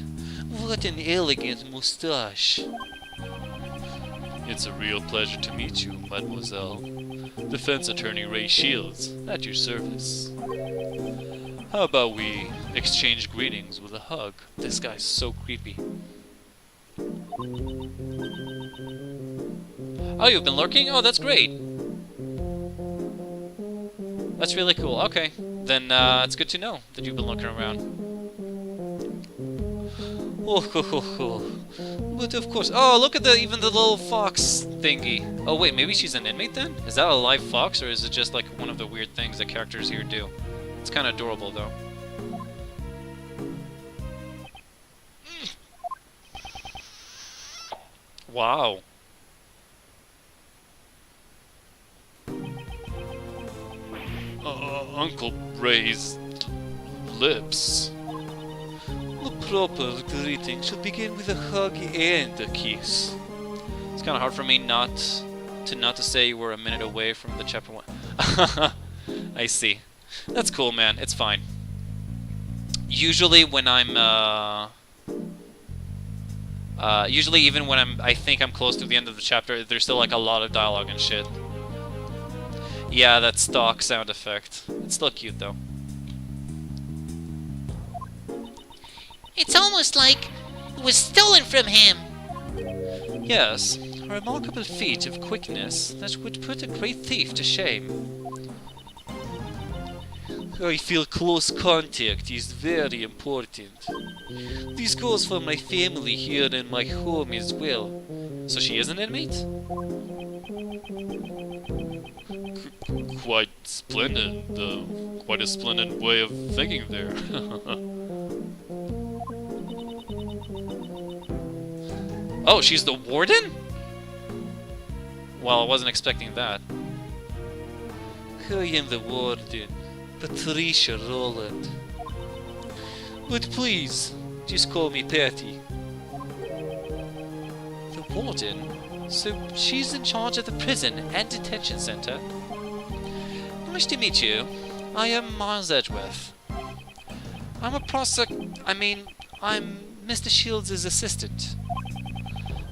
What an elegant moustache. It's a real pleasure to meet you, mademoiselle. Defense Attorney Ray Shields, at your service. How about we exchange greetings with a hug? This guy's so creepy. Oh, you've been lurking? Oh, that's great. That's really cool. Okay. Then it's good to know that you've been looking around. Oh, ho, ho, ho. But of course. Oh, look at even the little fox thingy. Oh, wait, maybe she's an inmate then? Is that a live fox, or is it just like one of the weird things that characters here do? It's kind of adorable, though. Wow. Uncle Ray's lips. A proper greeting should begin with a hug and a kiss. It's kind of hard for me not to say we're a minute away from the chapter 1. I see. That's cool, man. It's fine. Usually when I'm usually even when I think I'm close to the end of the chapter, there's still like a lot of dialogue and shit. Yeah, that stock sound effect. It's still cute though. It's almost like it was stolen from him. Yes, a remarkable feat of quickness that would put a great thief to shame. I feel close contact is very important. This goes for my family here and my home as well. So she is an inmate? Quite splendid, quite a splendid way of thinking there. Oh, she's the warden? Well, I wasn't expecting that. I am the warden, Patricia Roland. But please, just call me Patty. The warden? So she's in charge of the prison and detention center. Nice to meet you. I am Miles Edgeworth. I'm Mr. Shields' assistant.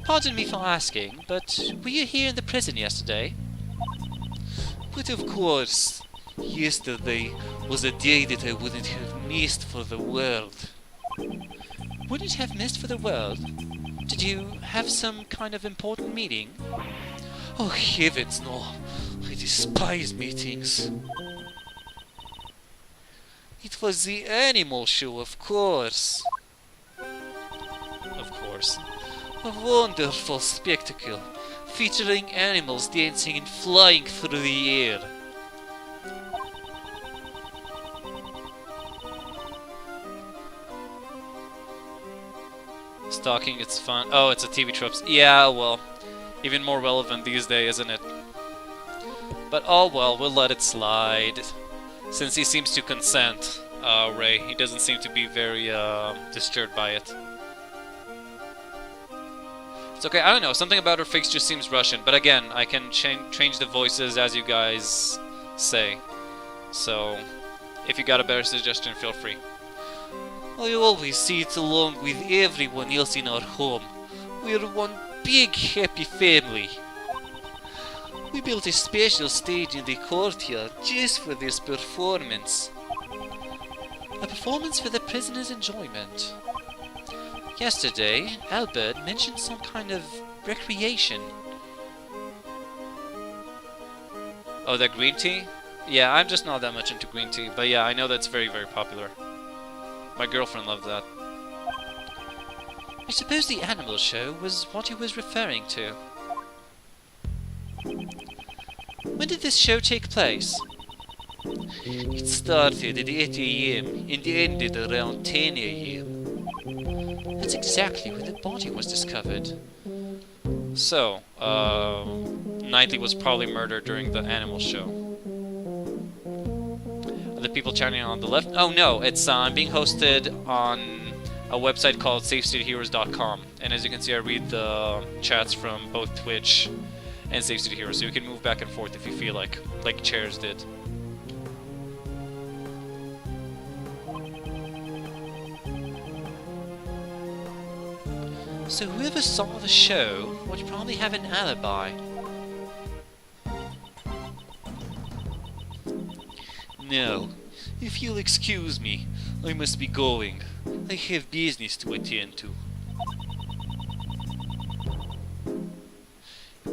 Pardon me for asking, but were you here in the prison yesterday? But of course, yesterday was a day that I wouldn't have missed for the world. Wouldn't have missed for the world? Did you have some kind of important meeting? Oh heavens no, I despise meetings. It was the animal show, of course. Of course. A wonderful spectacle, featuring animals dancing and flying through the air. Stalking, it's fun. Oh, it's a TV tropes. Yeah, well, even more relevant these days, isn't it? But oh well, we'll let it slide. Since he seems to consent, Ray. He doesn't seem to be very disturbed by it. It's okay, I don't know, something about her face just seems Russian. But again, I can change the voices as you guys say. So, if you got a better suggestion, feel free. I always see it along with everyone else in our home. We're one big happy family. We built a special stage in the courtyard just for this performance. A performance for the prisoner's enjoyment. Yesterday, Albert mentioned some kind of recreation. Oh, that green tea? Yeah, I'm just not that much into green tea, but yeah, I know that's very, very popular. My girlfriend loved that. I suppose the animal show was what he was referring to. When did this show take place? It started at 8 AM and ended around 10 AM. That's exactly when the body was discovered. So, Knightley was probably murdered during the animal show. Are the people chatting on the left? Oh no, it's being hosted on a website called SafeCityHeroes.com. And as you can see, I read the chats from both Twitch and Safe City Heroes, so you can move back and forth if you feel like Chairs did. So whoever saw the show would probably have an alibi. Now, if you'll excuse me, I must be going. I have business to attend to.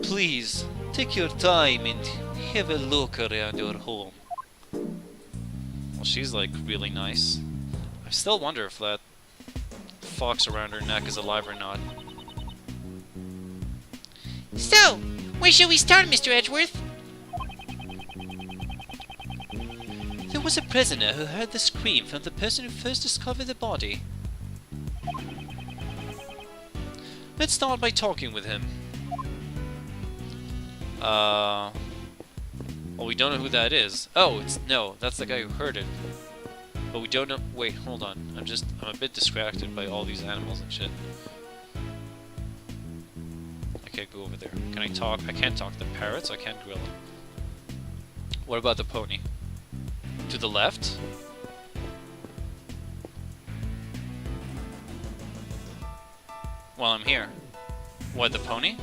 Please, take your time and have a look around your home. Well, she's like really nice. I still wonder if that fox around her neck is alive or not. So, where shall we start, Mr. Edgeworth? There was a prisoner who heard the scream from the person who first discovered the body. Let's start by talking with him. Well, we don't know who that is. Oh, no, that's the guy who heard it. But we don't know. Wait, hold on. I'm a bit distracted by all these animals and shit. I can't go over there. Can I talk? I can't talk to the parrots. I can't grill them. What about the pony? To the left? While I'm here. What, the pony?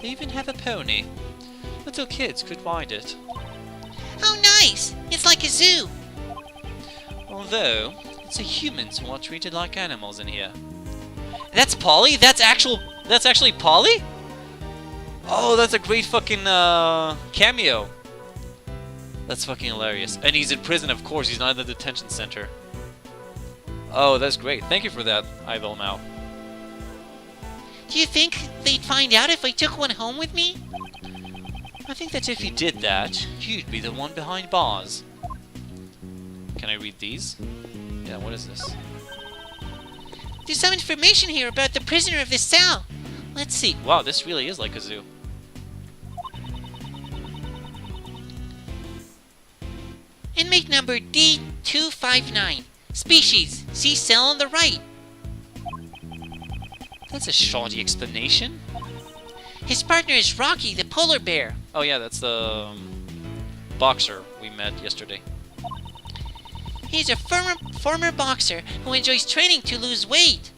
They even have a pony. Little kids could ride it. Oh, nice! It's like a zoo. Although, it's the humans who are treated like animals in here. That's Polly? That's actually Polly? Oh, that's a great fucking cameo. That's fucking hilarious. And he's in prison, of course. He's not in the detention center. Oh, that's great. Thank you for that, Idol Mao. Do you think they'd find out if I took one home with me? I think that if you did that, you'd be the one behind bars. Can I read these? Yeah, what is this? There's some information here about the prisoner of this cell. Let's see. Wow, this really is like a zoo. Inmate number D259. Species. See cell on the right. That's a shoddy explanation. His partner is Rocky, the polar bear. Oh yeah, that's the boxer we met yesterday. He's a former boxer who enjoys training to lose weight.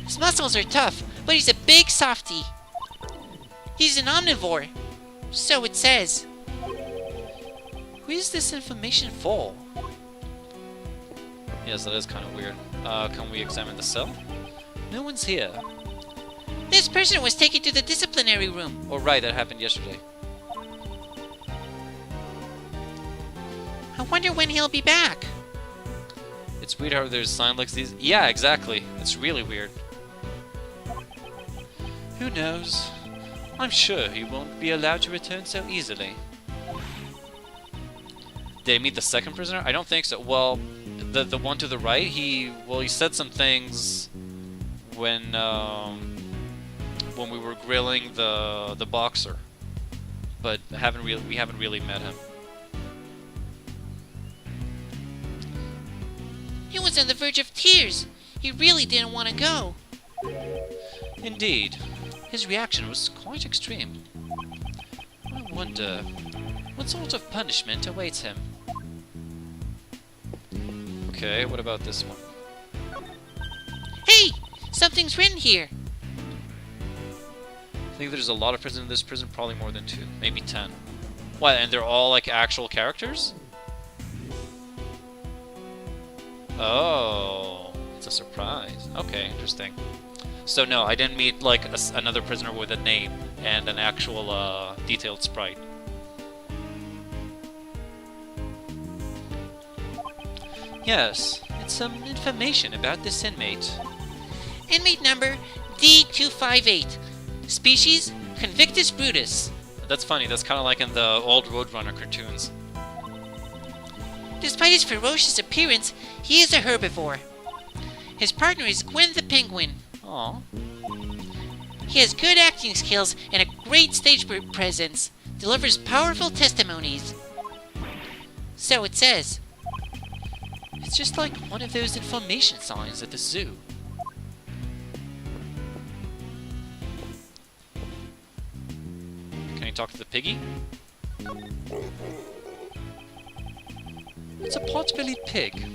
His muscles are tough, but he's a big softy. He's an omnivore. So it says. Who is this information for? Yes, that is kind of weird. Can we examine the cell? No one's here. This person was taken to the disciplinary room. Oh right, that happened yesterday. I wonder when he'll be back. It's weird how there's signs like these. Yeah, exactly. It's really weird. Who knows? I'm sure he won't be allowed to return so easily. Did I meet the second prisoner? I don't think so. Well, the one to the right, he said some things when we were grilling the boxer, but we haven't really met him. He was on the verge of tears. He really didn't want to go. Indeed, his reaction was quite extreme. I wonder what sort of punishment awaits him. Okay, what about this one? Hey! Something's written here. I think there's a lot of prisoners in this prison, probably more than 2, maybe 10. What, and they're all like actual characters? Oh, it's a surprise. Okay, interesting. So no, I didn't meet like another prisoner with a name and an actual detailed sprite. Yes, it's some information about this inmate. Inmate number D258. Species Convictus brutus. That's funny, that's kind of like in the old Roadrunner cartoons. Despite his ferocious appearance, he is a herbivore. His partner is Gwen the penguin. Aww. He has good acting skills and a great stage presence. Delivers powerful testimonies. So it says. It's just like one of those information signs at the zoo. Can you talk to the piggy? It's a pot-bellied pig.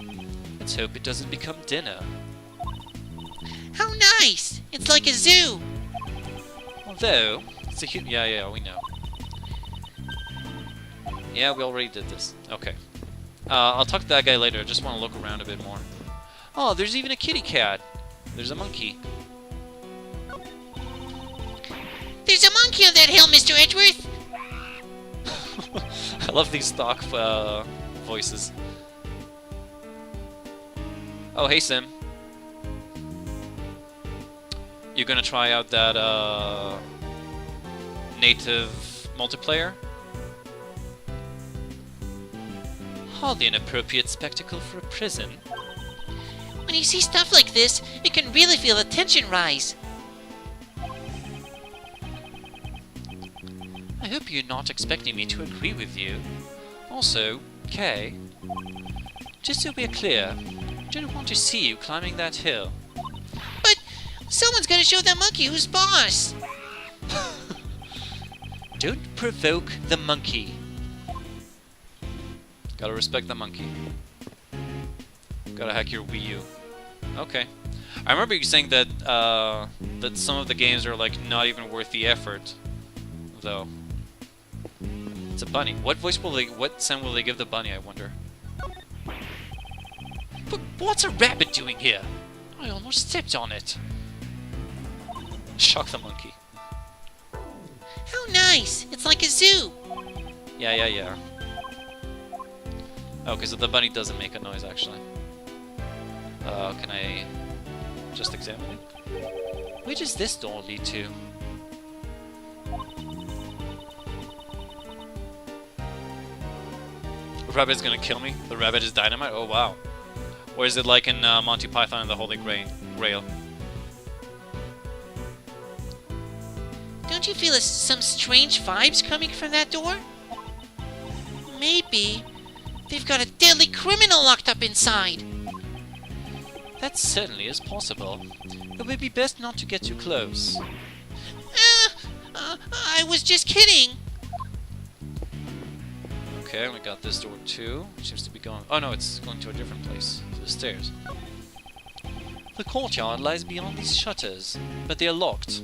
Let's hope it doesn't become dinner. How nice! It's like a zoo. Although, it's a yeah, we know. Yeah, we already did this. Okay. I'll talk to that guy later. I just want to look around a bit more. Oh, there's even a kitty cat. There's a monkey. There's a monkey on that hill, Mr. Edgeworth. I love these stock voices. Oh, hey Sim. You gonna try out that native multiplayer? Hardly an appropriate spectacle for a prison. When you see stuff like this, you can really feel the tension rise. I hope you're not expecting me to agree with you. Also, Kay, just so we're clear, I don't want to see you climbing that hill. But someone's gonna show that monkey who's boss. Don't provoke the monkey. Gotta respect the monkey. Gotta hack your Wii U. Okay. I remember you saying that that some of the games are like not even worth the effort, though. It's a bunny. What sound will they give the bunny, I wonder? But what's a rabbit doing here? I almost stepped on it. Shock the monkey. How nice! It's like a zoo. Yeah. Okay, so the bunny doesn't make a noise, actually. Can I just examine it? Where does this door lead to? The rabbit's gonna kill me? The rabbit is dynamite? Oh, wow. Or is it like in Monty Python and the Holy Grail? Don't you feel some strange vibes coming from that door? Maybe they've got a deadly criminal locked up inside. That certainly is possible. It would be best not to get too close. I was just kidding. Okay, we got this door too. It seems to be going... Oh no, it's going to a different place. To the stairs. The courtyard lies beyond these shutters, but they are locked.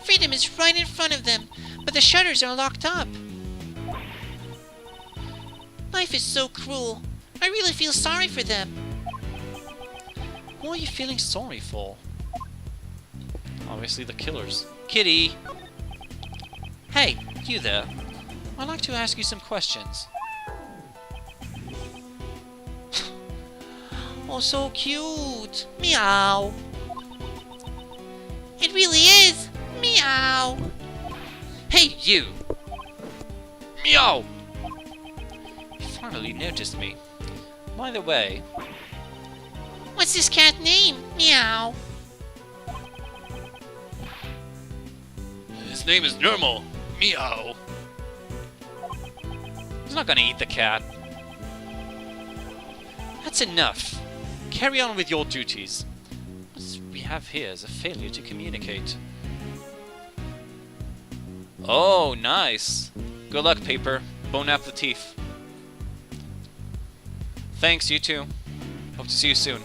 Freedom is right in front of them, but the shutters are locked up. Life is so cruel. I really feel sorry for them. Who are you feeling sorry for? Obviously the killers. Kitty! Hey, you there. I'd like to ask you some questions. Oh, so cute. Meow. It really is. Meow. Hey, you! Meow! You finally noticed me. By the way, What's this cat name? Meow. His name is Nermal. Meow. he's not gonna eat the cat. That's enough. Carry on with your duties. What we have here is a failure to communicate. Oh, nice. Good luck, Paper. Bon appetit. Thanks, you too. Hope to see you soon.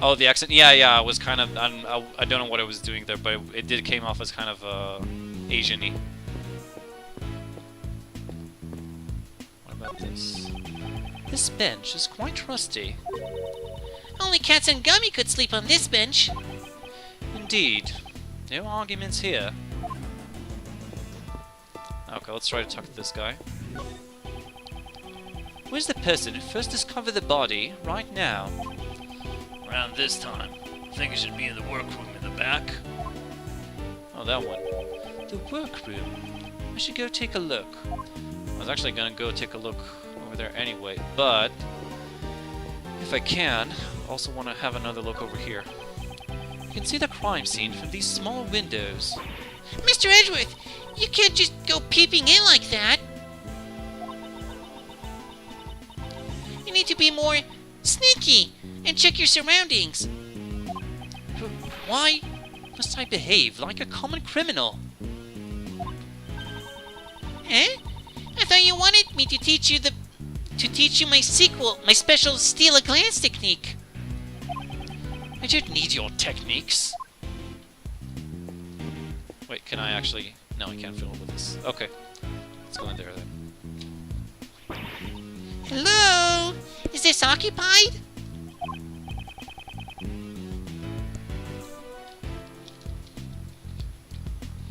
Oh, the accent. Yeah. It was kind of. I don't know what I was doing there, but it did came off as kind of Asian-y. What about this? This bench is quite rusty. Only Cats and Gummy could sleep on this bench. Indeed. No arguments here. Okay, let's try to talk to this guy. Where's the person who first discovered the body right now? Around this time. I think it should be in the workroom in the back. Oh, that one. The workroom. I should go take a look. I was actually gonna go take a look over there anyway, but if I can, I also want to have another look over here. You can see the crime scene from these small windows. Mr. Edgeworth, you can't just go peeping in like that. You need to be more sneaky and check your surroundings. But why must I behave like a common criminal? Eh? I thought you wanted me to teach you my special steal a glance technique. I don't need your techniques. Wait, can I actually... No, I can't fiddle with this. Okay. Let's go in there then. Hello? Is this occupied?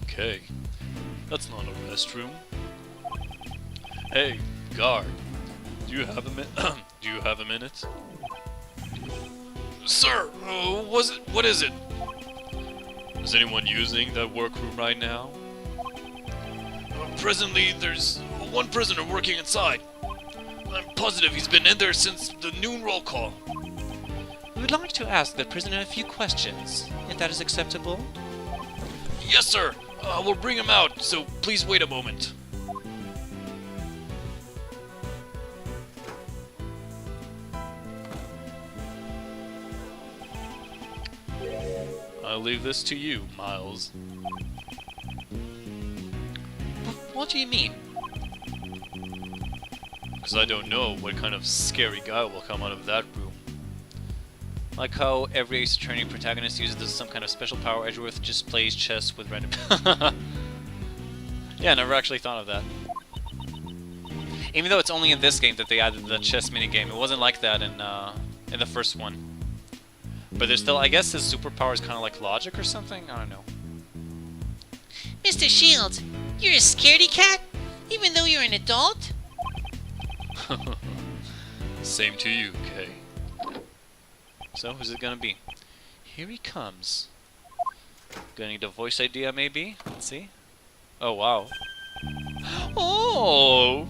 Okay. That's not a restroom. Hey, guard. Do you have a Do you have a minute? Sir, what is it? Is anyone using that workroom right now? Presently, there's one prisoner working inside. I'm positive he's been in there since the noon roll call. We would like to ask the prisoner a few questions, if that is acceptable. Yes, sir. We'll bring him out, so please wait a moment. I'll leave this to you, Miles. What do you mean? Because I don't know what kind of scary guy will come out of that room. Like how every Ace Attorney protagonist uses some kind of special power, Edgeworth just plays chess with random... Yeah, I never actually thought of that. Even though it's only in this game that they added the chess minigame, it wasn't like that in the first one. But there's still, I guess his superpower is kind of like logic or something? I don't know. Mr. Shields, you're a scaredy cat? Even though you're an adult? Same to you, Kay. So, who's it gonna be? Here he comes. Gonna need a voice idea, maybe? Let's see. Oh, wow. Oh!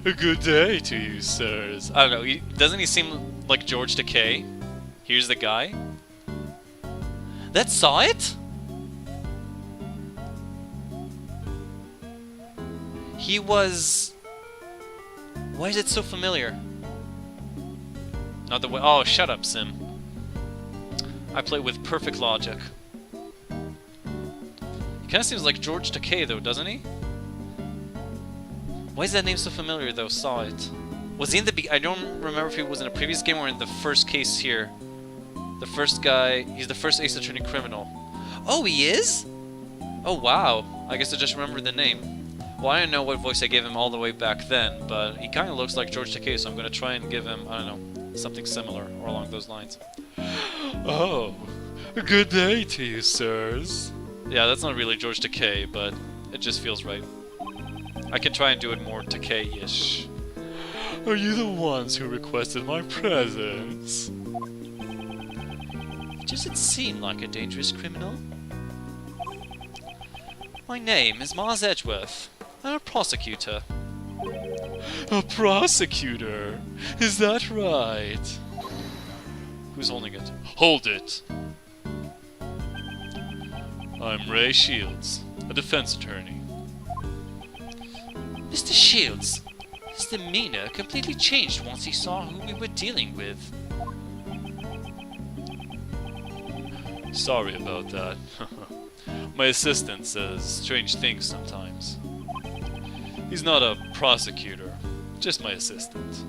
A good day to you, sirs. I don't know, doesn't he seem like George Takei? Here's the guy. That saw it? He was... Why is it so familiar? Not the way... Oh, shut up, Sim. I play with perfect logic. He kinda seems like George Takei, though, doesn't he? Why is that name so familiar, though? Saw it. Was he in the... I don't remember if he was in a previous game or in the first case here. The first guy... He's the first Ace Attorney criminal. Oh, he is? Oh, wow. I guess I just remembered the name. Well, I didn't know what voice I gave him all the way back then, but he kind of looks like George Takei, so I'm going to try and give him, I don't know, something similar or along those lines. Oh, good day to you, sirs. Yeah, that's not really George Takei, but it just feels right. I can try and do it more Takei-ish. Are you the ones who requested my presence? Does it seem like a dangerous criminal? My name is Mars Edgeworth. I'm a prosecutor. A prosecutor? Is that right? Who's holding it? Hold it! I'm Ray Shields, a defense attorney. Mr. Shields, his demeanor completely changed once he saw who we were dealing with. Sorry about that. My assistant says strange things sometimes. He's not a prosecutor, just my assistant.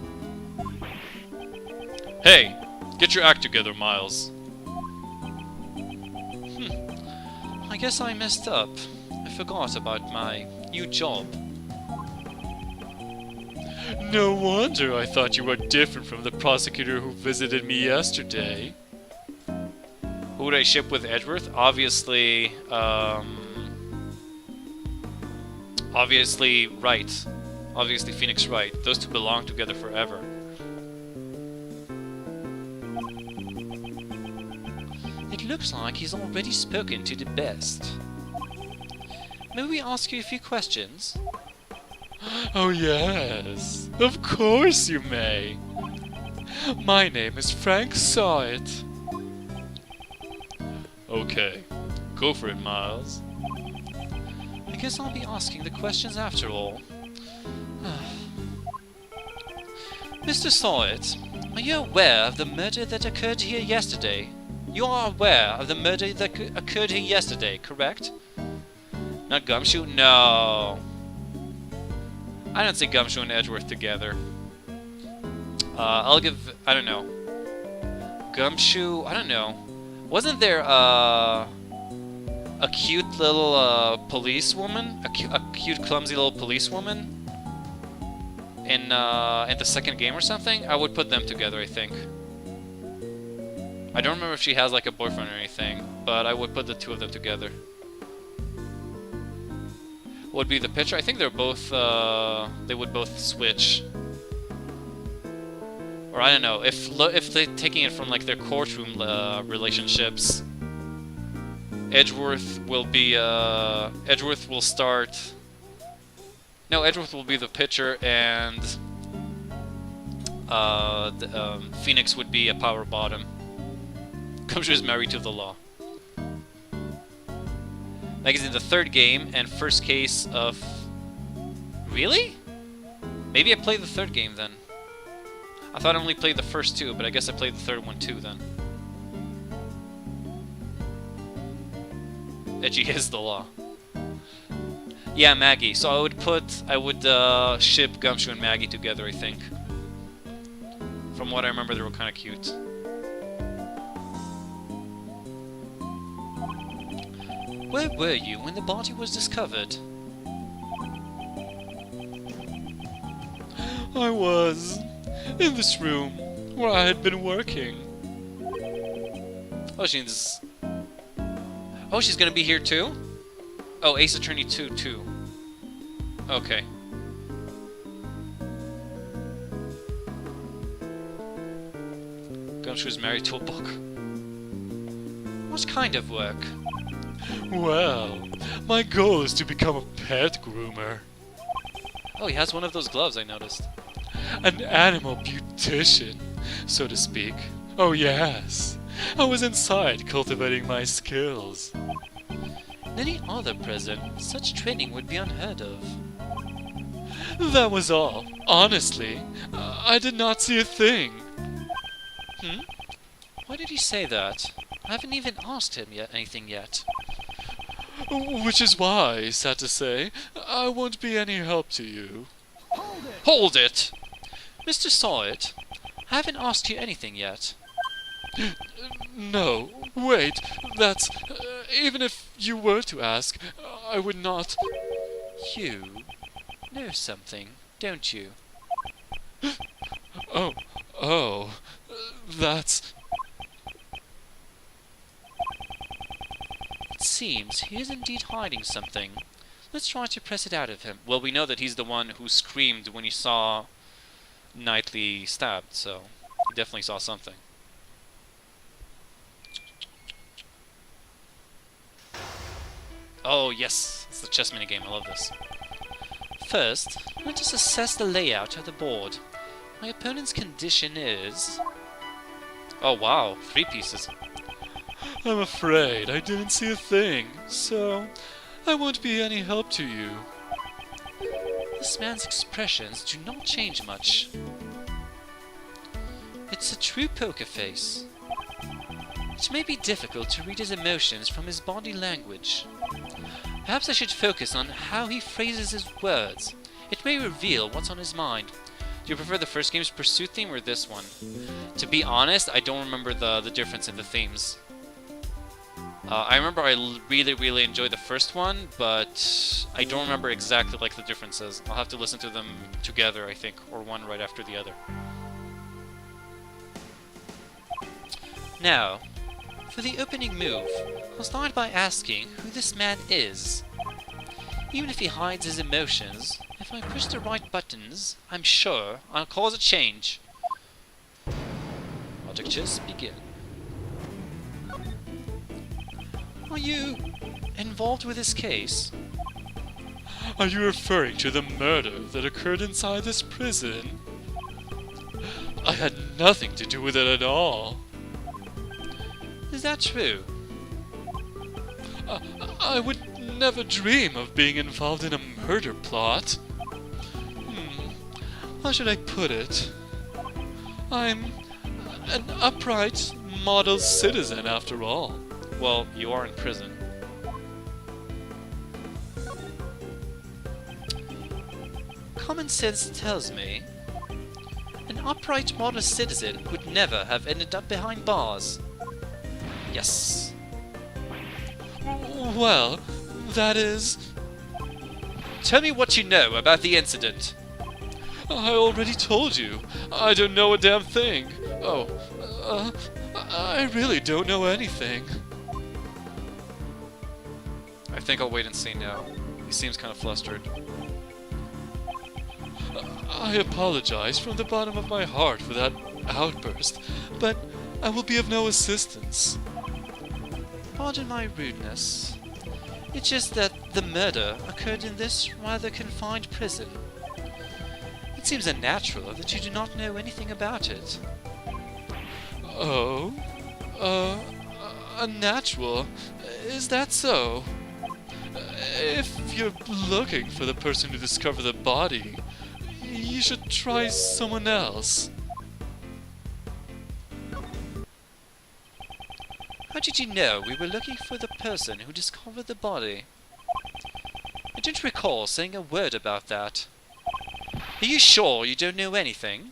Hey, get your act together, Miles. I guess I messed up. I forgot about my new job. No wonder I thought you were different from the prosecutor who visited me yesterday. Who would I ship with Edgeworth? Obviously, obviously Wright. Obviously Phoenix Wright. Those two belong together forever. It looks like he's already spoken to the best. May we ask you a few questions? Oh yes, of course you may. My name is Frank Sawit. Okay, go for it, Miles. I guess I'll be asking the questions after all. Mr. Sawit, are you aware of the murder that occurred here yesterday? You are aware of the murder that occurred here yesterday, correct? Not Gumshoe? No. I don't see Gumshoe and Edgeworth together. I'll give... I don't know. Gumshoe... I don't know. Wasn't there a cute little policewoman? A cute, clumsy little policewoman? In the second game or something? I would put them together, I think. I don't remember if she has like a boyfriend or anything, but I would put the two of them together. Would be the picture? I think they're both, they would both switch. Or I don't know, if they're taking it from like their courtroom relationships, Edgeworth will be, Edgeworth will start... No, Edgeworth will be the pitcher, and Phoenix would be a power bottom. Gumshoe is married to the law. Like it's in the third game and first case of... Really? Maybe I played the third game then. I thought I only played the first two, but I guess I played the third one too then. Edgy is the law. Yeah, Maggie. So I would ship Gumshoe and Maggie together, I think. From what I remember, they were kind of cute. Where were you when the body was discovered? I was in this room where I had been working. Oh, she's gonna be here too? Oh, Ace Attorney 2 too. Okay. Gumshoe's married to a book. What kind of work? Well, my goal is to become a pet groomer. Oh, he has one of those gloves, I noticed. An animal beautician, so to speak. Oh yes, I was inside cultivating my skills. In any other prison, such training would be unheard of. That was all. Honestly, I did not see a thing. Why did he say that? I haven't even asked him anything yet. Which is why, sad to say, I won't be any help to you. Hold it! Mr. Saw It, I haven't asked you anything yet. No, wait, that's... even if you were to ask, I would not... You know something, don't you? Oh, that's... It seems he is indeed hiding something. Let's try to press it out of him. Well, we know that he's the one who screamed when he saw Knightley stabbed, so he definitely saw something. Oh, yes, it's the chess minigame. I love this. First, let us assess the layout of the board. My opponent's condition is... Oh, wow, 3 pieces. I'm afraid I didn't see a thing, so I won't be any help to you. This man's expressions do not change much. It's a true poker face. It may be difficult to read his emotions from his body language. Perhaps I should focus on how he phrases his words. It may reveal what's on his mind. Do you prefer the first game's pursuit theme or this one? To be honest, I don't remember the difference in the themes. I remember I really enjoyed the first one, but I don't remember exactly like the differences. I'll have to listen to them together, I think, or one right after the other. Now, for the opening move, I'll start by asking who this man is. Even if he hides his emotions, if I push the right buttons, I'm sure I'll cause a change. Logic chess begin. Are you involved with this case? Are you referring to the murder that occurred inside this prison? I had nothing to do with it at all. Is that true? I would never dream of being involved in a murder plot. How should I put it? I'm an upright, model citizen after all. Well, you are in prison. Common sense tells me an upright model citizen would never have ended up behind bars. Yes. Well, that is... Tell me what you know about the incident. I already told you. I don't know a damn thing. I really don't know anything. I think I'll wait and see now. He seems kind of flustered. I apologize from the bottom of my heart for that outburst, but I will be of no assistance. Pardon my rudeness. It's just that the murder occurred in this rather confined prison. It seems unnatural that you do not know anything about it. Oh? Unnatural? Is that so? If you're looking for the person who discovered the body, you should try someone else. How did you know we were looking for the person who discovered the body? I don't recall saying a word about that. Are you sure you don't know anything?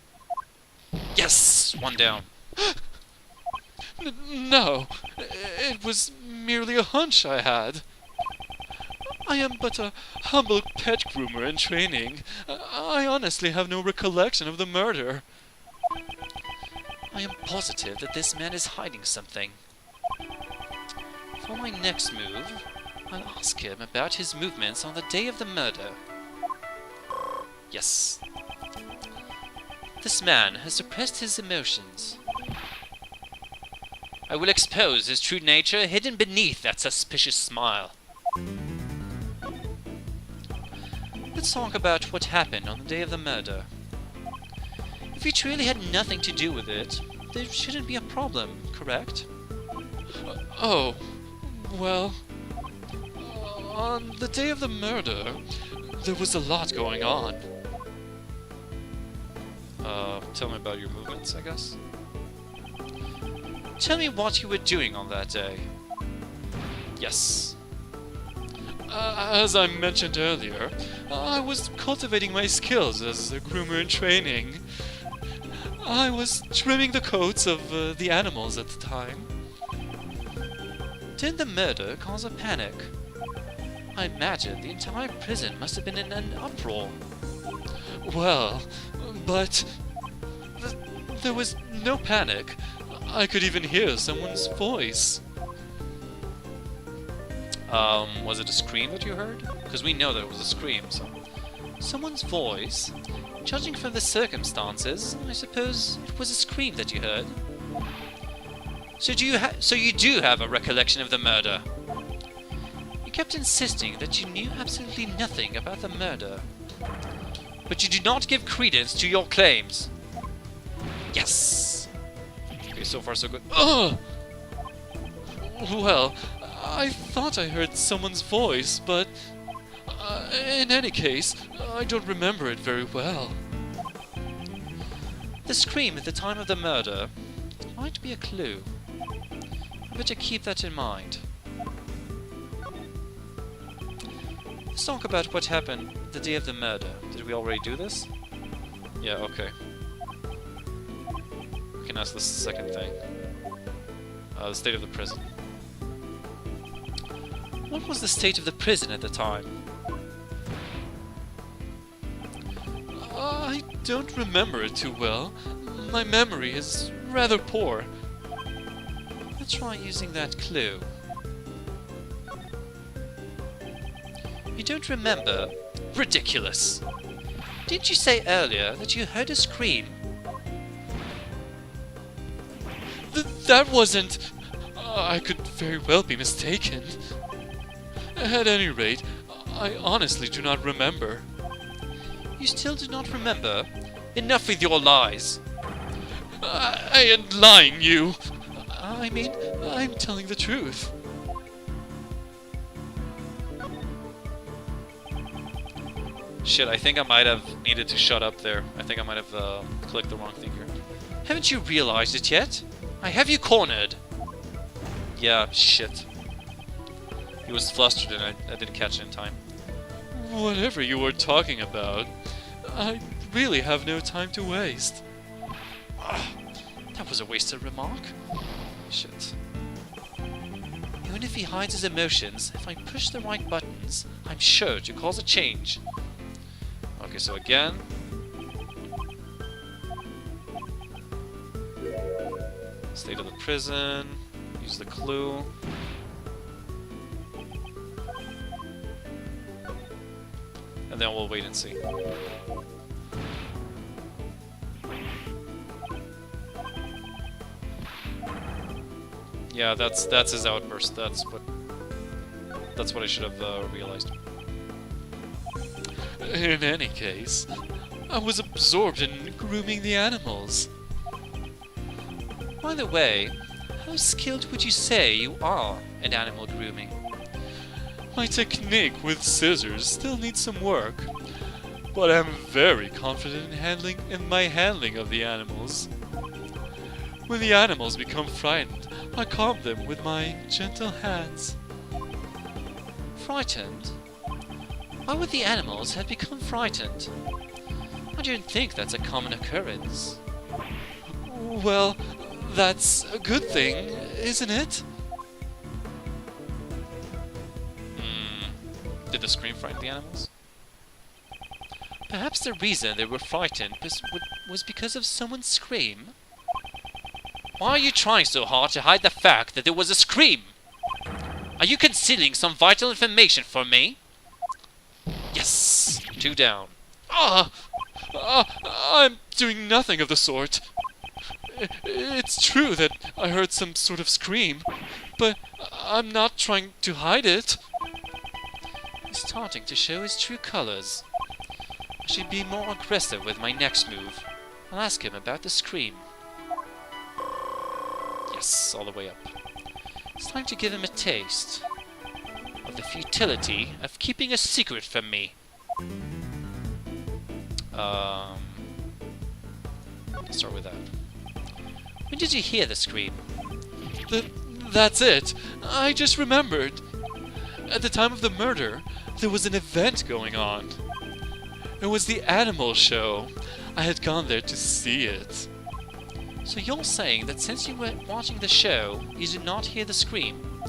Yes! One down. No, it was merely a hunch I had. I am but a humble pet groomer in training. I honestly have no recollection of the murder. I am positive that this man is hiding something. For my next move, I'll ask him about his movements on the day of the murder. Yes. This man has suppressed his emotions. I will expose his true nature hidden beneath that suspicious smile. Let's talk about what happened on the day of the murder. If he truly had nothing to do with it, there shouldn't be a problem, correct? Oh, well... On the day of the murder, there was a lot going on. Tell me about your movements, I guess. Tell me what you were doing on that day. Yes. As I mentioned earlier, I was cultivating my skills as a groomer in training. I was trimming the coats of the animals at the time. Did the murder cause a panic? I imagine the entire prison must have been in an uproar. Well, but there was no panic. I could even hear someone's voice. Was it a scream that you heard? Because we know that it was a scream, so... Someone's voice? Judging from the circumstances, I suppose it was a scream that you heard. So you do have a recollection of the murder? You kept insisting that you knew absolutely nothing about the murder. But you do not give credence to your claims. Yes! Okay, so far so good. Ugh! Well, I thought I heard someone's voice, but... in any case, I don't remember it very well. The scream at the time of the murder might be a clue. Better keep that in mind. Let's talk about what happened the day of the murder. Did we already do this? Yeah, okay. We can ask the second thing. The state of the prison. What was the state of the prison at the time? I don't remember it too well. My memory is rather poor. Let's try using that clue. You don't remember? Ridiculous! Didn't you say earlier that you heard a scream? That wasn't... I could very well be mistaken. At any rate, I honestly do not remember. You still do not remember? Enough with your lies! I ain't lying, you! I mean, I'm telling the truth. Shit, I think I might have needed to shut up there. I think I might have clicked the wrong thing here. Haven't you realized it yet? I have you cornered! Yeah, shit. He was flustered and I didn't catch it in time. Whatever you were talking about, I really have no time to waste. That was a wasted remark. Shit. Even if he hides his emotions, if I push the right buttons, I'm sure to cause a change. Okay, so again. State of the prison. Use the clue. And then we'll wait and see. Yeah, that's his outburst. That's what I should have realized. In any case, I was absorbed in grooming the animals. By the way, how skilled would you say you are in animal grooming? My technique with scissors still needs some work, but I'm very confident in my handling of the animals. When the animals become frightened, I calm them with my gentle hands. Frightened? Why would the animals have become frightened? I don't think that's a common occurrence. Well, that's a good thing, isn't it? Did the scream frighten the animals? Perhaps the reason they were frightened was because of someone's scream? Why are you trying so hard to hide the fact that there was a scream? Are you concealing some vital information from me? Yes! 2 down. I'm doing nothing of the sort. It's true that I heard some sort of scream, but I'm not trying to hide it. He's starting to show his true colors. I should be more aggressive with my next move. I'll ask him about the scream. Yes, all the way up. It's time to give him a taste of the futility of keeping a secret from me. Let's start with that. When did you hear the scream? That's it. I just remembered. At the time of the murder, there was an event going on. It was the animal show. I had gone there to see it. So you're saying that since you were watching the show, you did not hear the scream?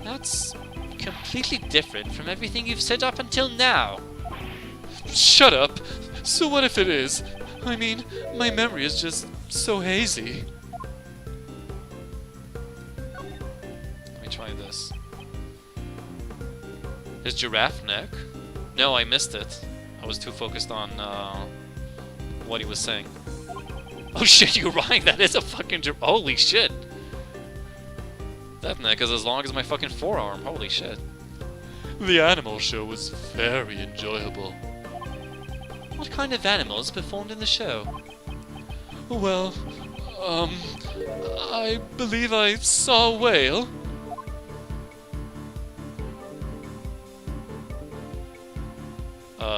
That's completely different from everything you've said up until now. Shut up! So what if it is? I mean, my memory is just so hazy. Let me try this. His giraffe neck? No, I missed it. I was too focused on what he was saying. Oh shit, you're right, that is a fucking holy shit! That neck is as long as my fucking forearm, holy shit. The animal show was very enjoyable. What kind of animals performed in the show? Well, I believe I saw a whale.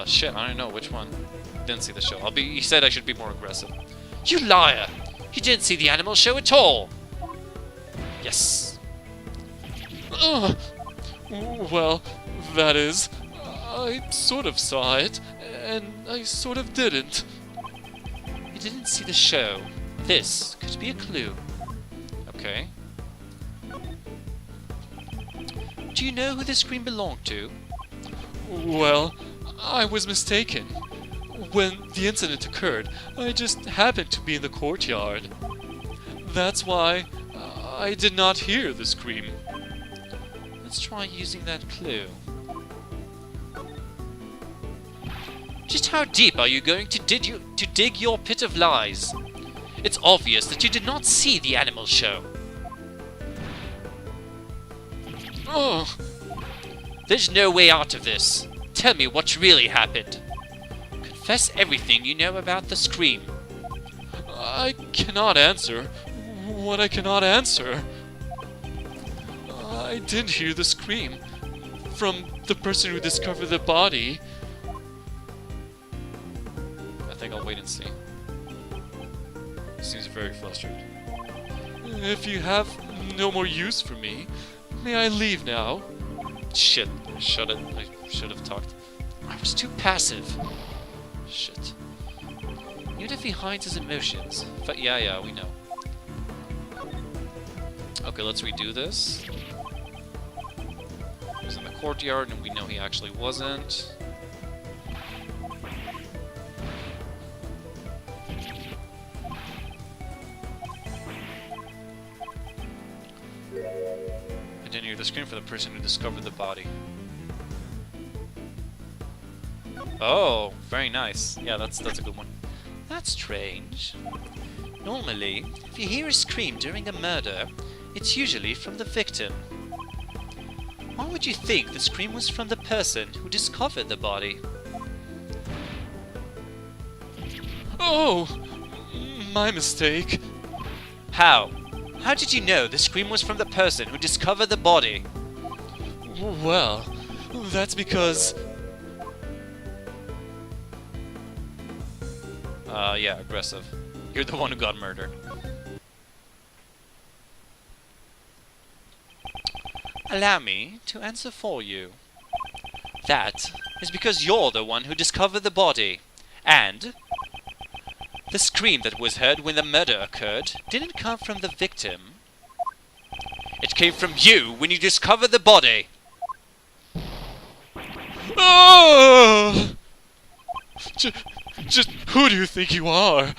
Shit, I don't know which one. Didn't see the show. He said I should be more aggressive. You liar! You didn't see the animal show at all! Yes! Well, that is, I sort of saw it, and I sort of didn't. You didn't see the show. This could be a clue. Okay. Do you know who the scream belonged to? Well, I was mistaken. When the incident occurred, I just happened to be in the courtyard. That's why I did not hear the scream. Let's try using that clue. Just how deep are you going to dig your pit of lies? It's obvious that you did not see the animal show. Oh, There's no way out of this. Tell me what really happened. Confess everything you know about the scream. I cannot answer what I cannot answer. I did hear the scream from the person who discovered the body. I think I'll wait and see. He seems very frustrated. If you have no more use for me, may I leave now? Shit, I should have talked. I was too passive. Shit. Even if he hides his emotions. But yeah, we know. Okay, let's redo this. He was in the courtyard, and we know he actually wasn't. I didn't hear the scream for the person who discovered the body. Oh, very nice. Yeah, that's a good one. That's strange. Normally, if you hear a scream during a murder, it's usually from the victim. Why would you think the scream was from the person who discovered the body? Oh, my mistake. How? How did you know the scream was from the person who discovered the body? Well, that's because... Yeah, aggressive. You're the one who got murdered. Allow me to answer for you. That is because you're the one who discovered the body. And the scream that was heard when the murder occurred didn't come from the victim. It came from you when you discovered the body. Oh! Just who do you think you are?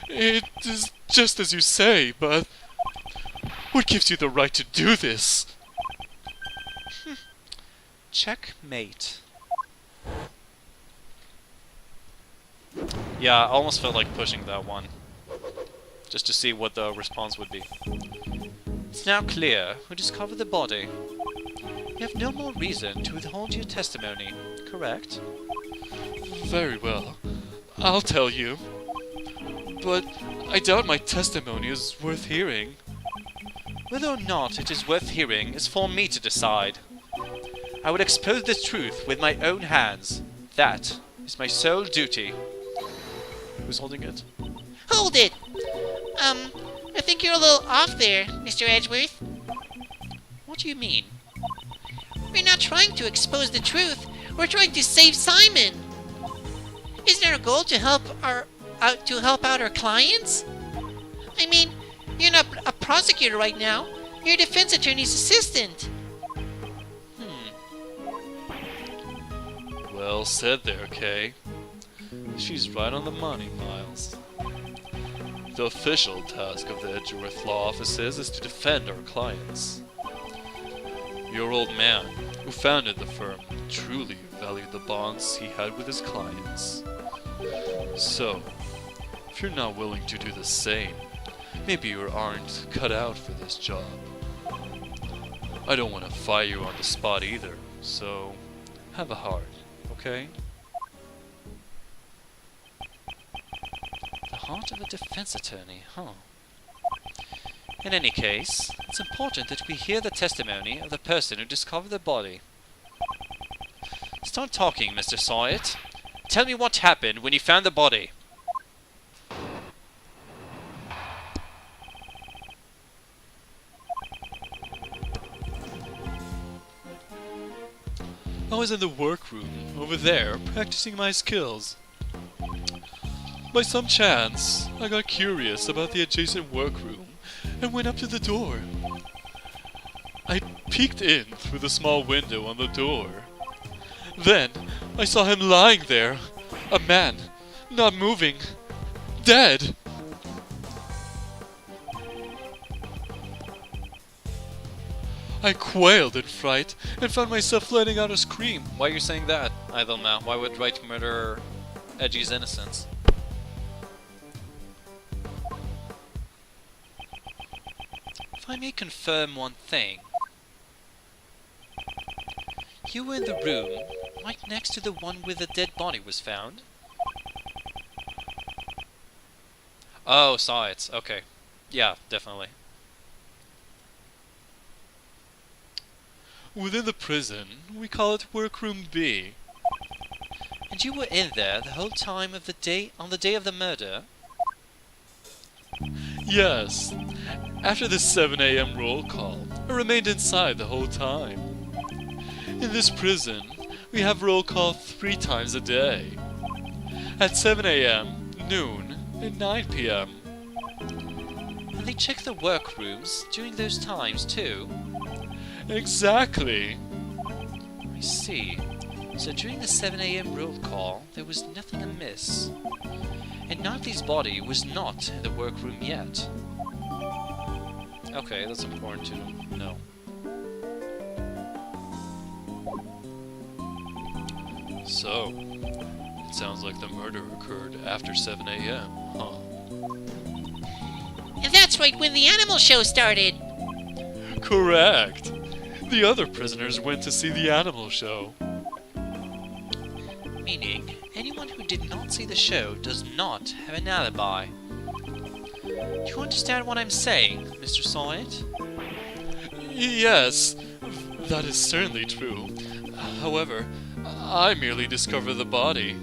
It is just as you say, but what gives you the right to do this? Checkmate. Yeah, I almost felt like pushing that one. Just to see what the response would be. It's now clear who discovered the body. You have no more reason to withhold your testimony, correct? Very well. I'll tell you. But I doubt my testimony is worth hearing. Whether or not it is worth hearing is for me to decide. I would expose the truth with my own hands. That is my sole duty. Who's holding it? hold it! I think you're a little off there, Mr. Edgeworth. What do you mean? We're not trying to expose the truth. We're trying to save Simon. Isn't our goal to help out our clients? I mean, you're not a prosecutor right now. You're a defense attorney's assistant. Well said there, Kay. She's right on the money, Miles. The official task of the Edgeworth law offices is to defend our clients. Your old man, who founded the firm, truly valued the bonds he had with his clients. So, if you're not willing to do the same, maybe you aren't cut out for this job. I don't want to fire you on the spot either, so have a heart, okay? The heart of a defense attorney, huh? In any case, it's important that we hear the testimony of the person who discovered the body. Start talking, Mr. Sawyer. Tell me what happened when you found the body. I was in the workroom, over there, practicing my skills. By some chance, I got curious about the adjacent workroom and went up to the door. I peeked in through the small window on the door. Then, I saw him lying there, a man, not moving, dead. I quailed in fright and found myself letting out a scream. Why are you saying that, Idleman? Why would Wright murder Edgy's innocence? If I may confirm one thing. You were in the room right next to the one where the dead body was found? Oh, saw it. Okay. Yeah, definitely. Within the prison, we call it Workroom B. And you were in there the whole time of the day, on the day of the murder? Yes. After the 7 a.m. roll call, I remained inside the whole time. In this prison, we have roll call 3 times a day. At 7 a.m., noon, and 9 p.m. And they check the workrooms during those times too? Exactly. I see. So during the 7 a.m. roll call, there was nothing amiss. And Knightley's body was not in the workroom yet. Okay, that's important to know. So, it sounds like the murder occurred after 7 a.m., huh? And that's right when the animal show started. Correct. The other prisoners went to see the animal show. Meaning, anyone who did not see the show does not have an alibi. Do you understand what I'm saying, Mr. Sawyer? Yes, that is certainly true. However, I merely discovered the body.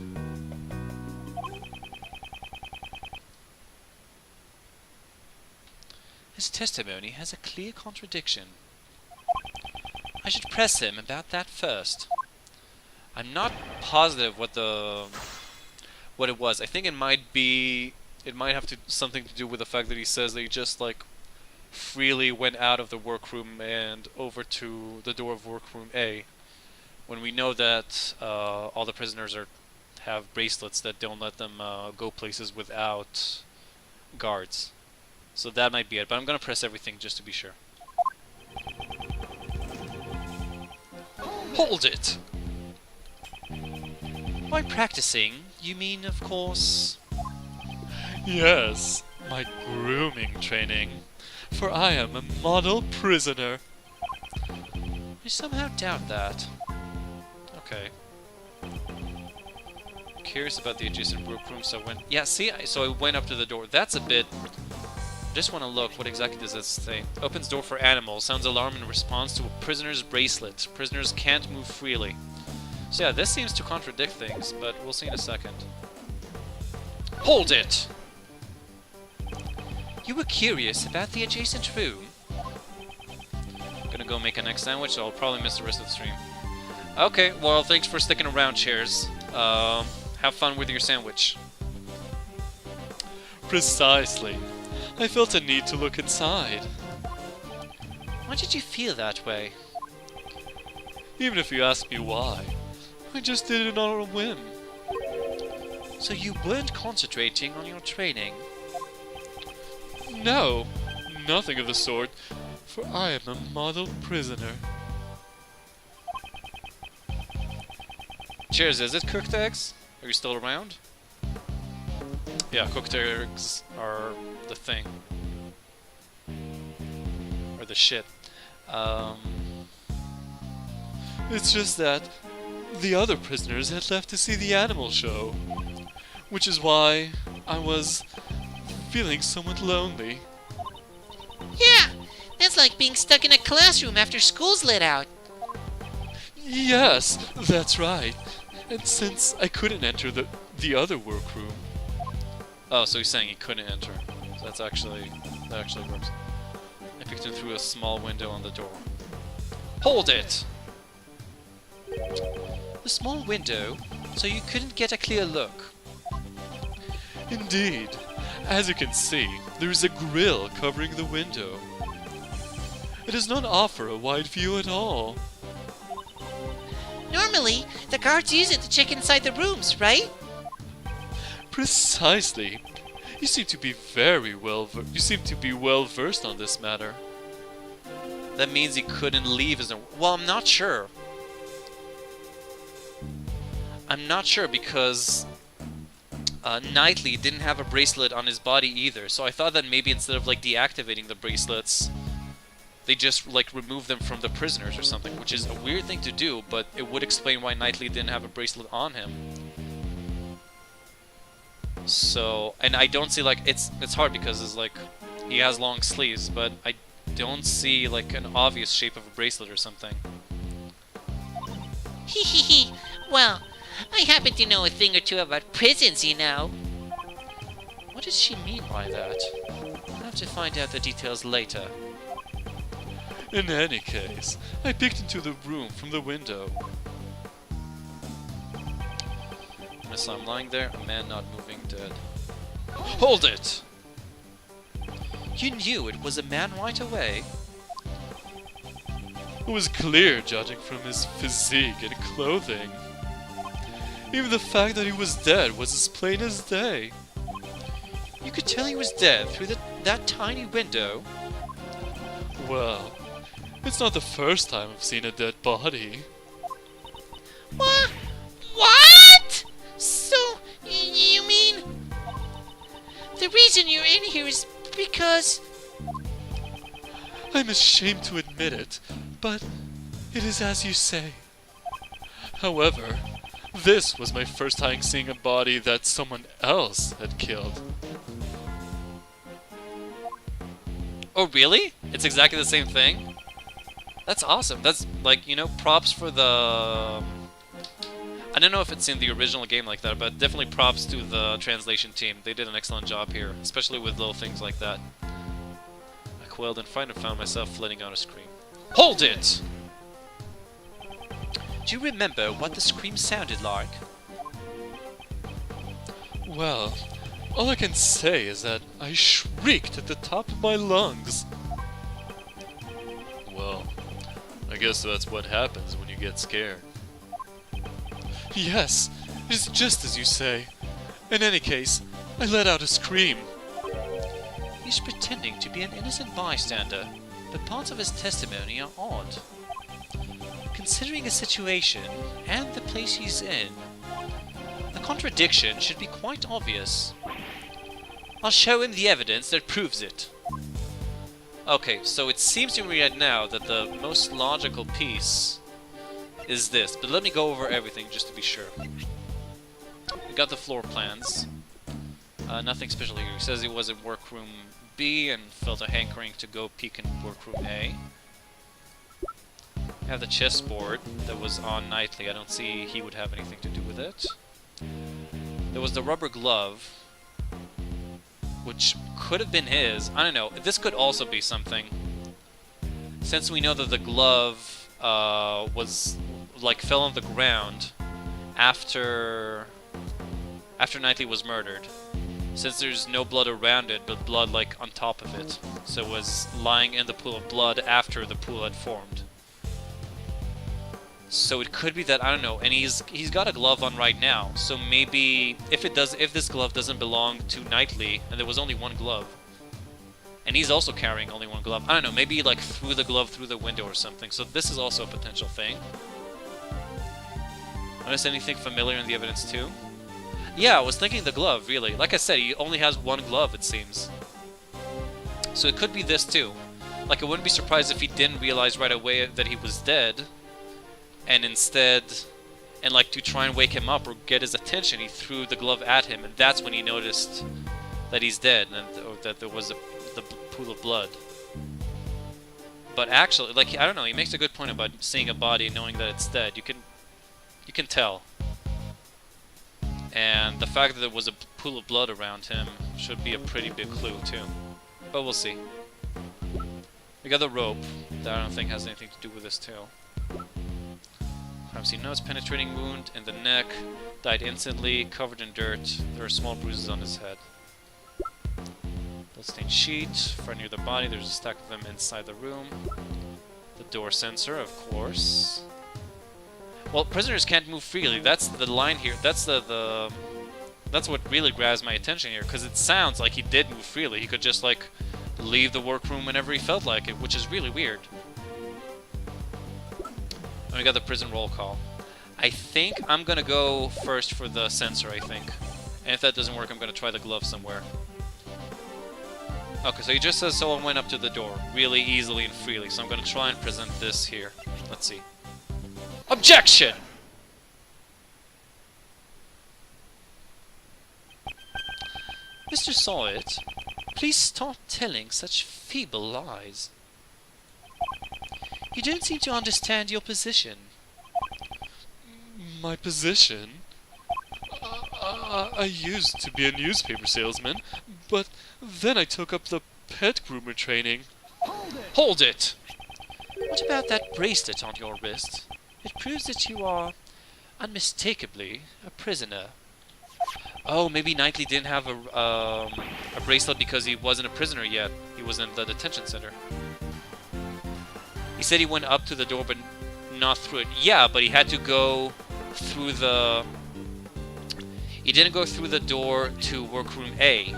His testimony has a clear contradiction. I should press him about that first. I'm not positive what it was. I think it might have something to do with the fact that he says that he just like freely went out of the workroom and over to the door of workroom A, when we know that all the prisoners have bracelets that don't let them go places without guards. So that might be it, but I'm gonna press everything just to be sure. Hold it! By practicing, you mean, of course... Yes, my grooming training. For I am a model prisoner. I somehow doubt that. Okay. Curious about the adjacent workroom, so I went... Yeah, see, so I went up to the door. That's a bit... Just want to look, what exactly does this say? Opens door for animals, sounds alarm in response to a prisoner's bracelet. Prisoners can't move freely. So yeah, this seems to contradict things, but we'll see in a second. Hold it! You were curious about the adjacent room? I'm gonna go make an egg sandwich, so I'll probably miss the rest of the stream. Okay, well, thanks for sticking around, Chairs. Have fun with your sandwich. Precisely. I felt a need to look inside. Why did you feel that way? Even if you ask me why, I just did it on a whim. So you weren't concentrating on your training? No, nothing of the sort, for I am a model prisoner. Cheers, is it cooked eggs? Are you still around? Yeah, cooked eggs are the thing. Or the shit. It's just that the other prisoners had left to see the animal show, which is why I was feeling somewhat lonely. Yeah, that's like being stuck in a classroom after school's let out. Yes, that's right. And since I couldn't enter the other workroom. Oh, so he's saying he couldn't enter. So that actually works. I picked him through a small window on the door. Hold it! The small window, so you couldn't get a clear look. Indeed. As you can see, there is a grill covering the window. It does not offer a wide view at all. Normally, the guards use it to check inside the rooms, right? Precisely. You seem to be well versed on this matter. That means he couldn't leave his... Well, I'm not sure. I'm not sure because Knightley didn't have a bracelet on his body either, so I thought that maybe instead of like deactivating the bracelets, they just like remove them from the prisoners or something, which is a weird thing to do, but it would explain why Knightley didn't have a bracelet on him. So, and I don't see like, it's hard because it's like, he has long sleeves, but I don't see like an obvious shape of a bracelet or something. Hee hee hee. Well, I happen to know a thing or two about prisons, you know. What does she mean by that? I'll have to find out the details later. In any case, I peeked into the room from the window. And I saw him lying there, a man not moving, dead. Hold it! You knew it was a man right away? It was clear, judging from his physique and clothing. Even the fact that he was dead was as plain as day. You could tell he was dead through that tiny window? Well, it's not the first time I've seen a dead body. What? What? So, you mean... The reason you're in here is because... I'm ashamed to admit it, but it is as you say. However, this was my first time seeing a body that someone else had killed. Oh, really? It's exactly the same thing? That's awesome. That's, like, you know, props for the... I don't know if it's in the original game like that, but definitely props to the translation team. They did an excellent job here, especially with little things like that. I quailed in fright and found myself letting out a scream. Hold it! Do you remember what the scream sounded like? Well, all I can say is that I shrieked at the top of my lungs. Well, I guess that's what happens when you get scared. Yes, it is just as you say. In any case, I let out a scream. He's pretending to be an innocent bystander, but parts of his testimony are odd. Considering his situation and the place he's in, the contradiction should be quite obvious. I'll show him the evidence that proves it. Okay, so it seems to me right now that the most logical piece is this, but let me go over everything just to be sure. We got the floor plans. Nothing special here. He says he was in workroom B and felt a hankering to go peek in workroom A. We have the chessboard that was on Knightley. I don't see he would have anything to do with it. There was the rubber glove. which could have been his. I don't know. This could also be something. Since we know that the glove was like fell on the ground after Knightley was murdered. Since there's no blood around it, but blood like on top of it, so it was lying in the pool of blood after the pool had formed. So it could be that, I don't know, and he's got a glove on right now. So maybe if this glove doesn't belong to Knightley, and there was only one glove, and he's also carrying only one glove, I don't know, maybe he like threw the glove through the window or something. So this is also a potential thing. Notice anything familiar in the evidence too? Yeah, I was thinking the glove, really. Like I said, he only has one glove, it seems. So it could be this too. Like, I wouldn't be surprised if he didn't realize right away that he was dead, and instead, and like to try and wake him up or get his attention, he threw the glove at him, and that's when he noticed that he's dead, or that there was the pool of blood. But actually, like, I don't know, he makes a good point about seeing a body and knowing that it's dead. You can tell. And the fact that there was a pool of blood around him should be a pretty big clue too. But we'll see. We got the rope that I don't think has anything to do with this too. Crime scene notes: penetrating wound in the neck, died instantly, covered in dirt. There are small bruises on his head. Bloodstained sheet, right near the body. There's a stack of them inside the room. The door sensor, of course. Well, prisoners can't move freely. That's the line here. That's that's what really grabs my attention here, because it sounds like he did move freely. He could just like leave the workroom whenever he felt like it, which is really weird. And we got the prison roll call. I think I'm gonna go first for the sensor, I think. And if that doesn't work, I'm gonna try the glove somewhere. Okay, so he just says someone went up to the door really easily and freely, so I'm gonna try and present this here. Let's see. Objection! Mr. Sawyer, please stop telling such feeble lies. You don't seem to understand your position. My position? I used to be a newspaper salesman, but then I took up the pet groomer training. Hold it! What about that bracelet on your wrist? It proves that you are, unmistakably, a prisoner. Oh, maybe Knightley didn't have a bracelet because he wasn't a prisoner yet. He was in the detention center. He said he went up to the door, but not through it. Yeah, but he had to go through the... He didn't go through the door to workroom A.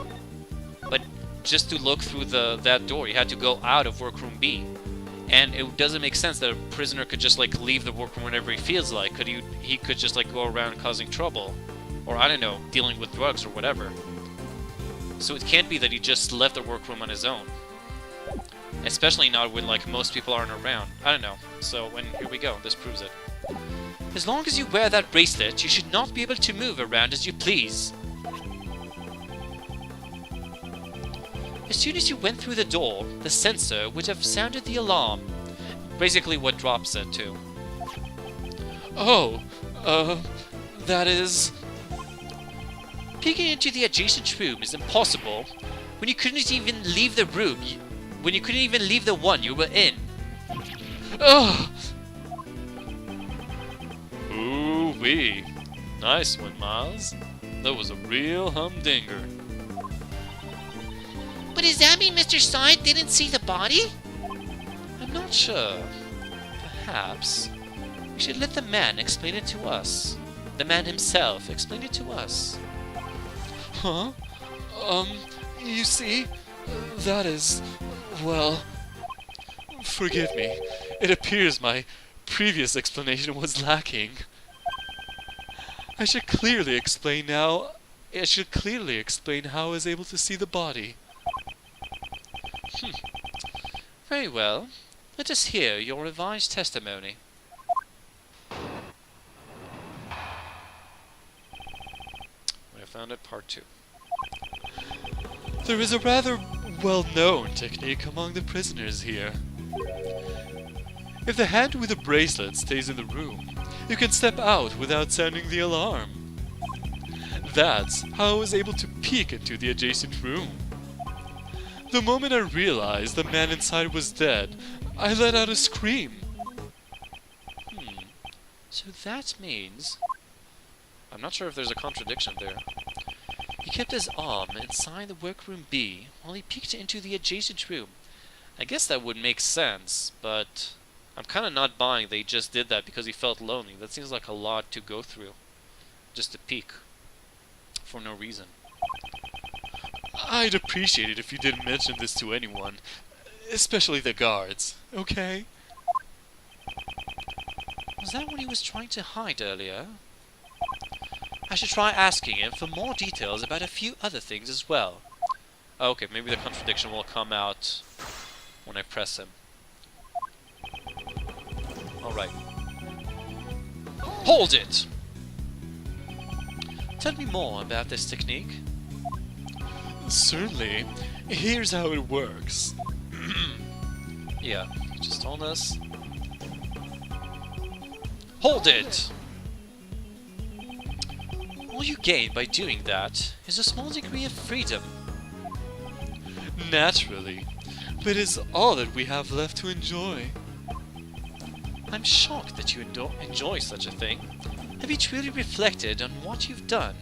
But just to look through that door, he had to go out of workroom B. And it doesn't make sense that a prisoner could just like leave the workroom whenever he feels like. He could just like go around causing trouble, or I don't know, dealing with drugs or whatever. So it can't be that he just left the workroom on his own, especially not when like most people aren't around. I don't know. So here we go. This proves it. As long as you wear that bracelet, you should not be able to move around as you please. As soon as you went through the door, the sensor would have sounded the alarm. Basically what Drop said too. Oh, that is... Peeking into the adjacent room is impossible when you couldn't even leave the room, when you couldn't even leave the one you were in. Ugh! Ooh-wee. Nice one, Miles. That was a real humdinger. But does that mean Mr. Side didn't see the body? I'm not sure. Perhaps we should let the man explain it to us. The man himself explain it to us. Huh? You see, that is... well... Forgive me. It appears my previous explanation was lacking. I should clearly explain how I was able to see the body. Very well. Let us hear your revised testimony. We have found it, part 2. There is a rather well-known technique among the prisoners here. If the hand with the bracelet stays in the room, you can step out without sounding the alarm. That's how I was able to peek into the adjacent room. The moment I realized the man inside was dead, I let out a scream. So that means... I'm not sure if there's a contradiction there. He kept his arm inside the workroom B while he peeked into the adjacent room. I guess that would make sense, but I'm kind of not buying they just did that because he felt lonely. That seems like a lot to go through. Just to peek. For no reason. I'd appreciate it if you didn't mention this to anyone. Especially the guards, okay? Was that what he was trying to hide earlier? I should try asking him for more details about a few other things as well. Okay, maybe the contradiction will come out when I press him. Alright. Hold it! Tell me more about this technique. Certainly. Here's how it works. Yeah, you just told us. Hold it! All you gain by doing that is a small degree of freedom. Naturally. But it's all that we have left to enjoy. I'm shocked that you enjoy such a thing. Have you truly reflected on what you've done?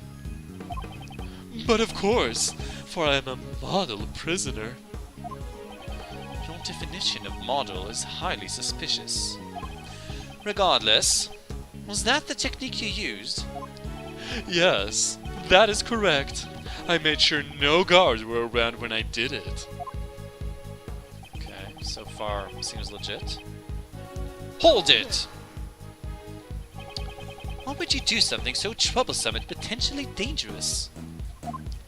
But of course, for I am a model prisoner. Your definition of model is highly suspicious. Regardless, was that the technique you used? Yes, that is correct. I made sure no guards were around when I did it. Okay, so far seems legit. Hold it! Why would you do something so troublesome and potentially dangerous?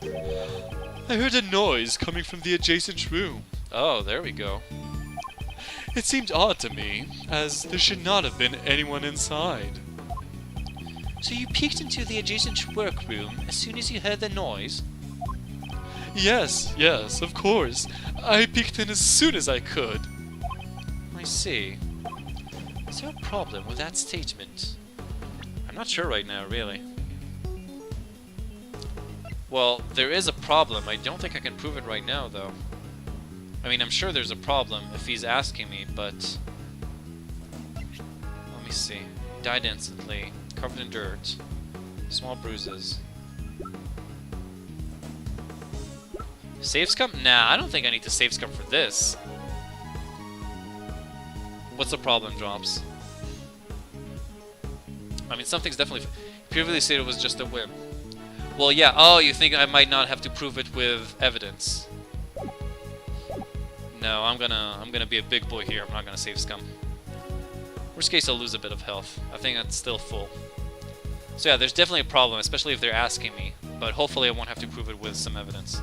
I heard a noise coming from the adjacent room. Oh, there we go. It seemed odd to me, as there should not have been anyone inside. So you peeked into the adjacent workroom as soon as you heard the noise? Yes, of course. I peeked in as soon as I could. I see. Is there a problem with that statement? I'm not sure right now, really. Well, there is a problem. I don't think I can prove it right now, though. I mean, I'm sure there's a problem if he's asking me, but... Let me see. Died instantly. Covered in dirt. Small bruises. Save scum? Nah, I don't think I need to save scum for this. What's the problem, Drops? I mean, something's definitely... Previously said it was just a whim. Well, yeah. Oh, you think I might not have to prove it with evidence? No, I'm gonna be a big boy here. I'm not gonna save scum. Worst case, I'll lose a bit of health. I think that's still full. So yeah, there's definitely a problem, especially if they're asking me. But hopefully I won't have to prove it with some evidence.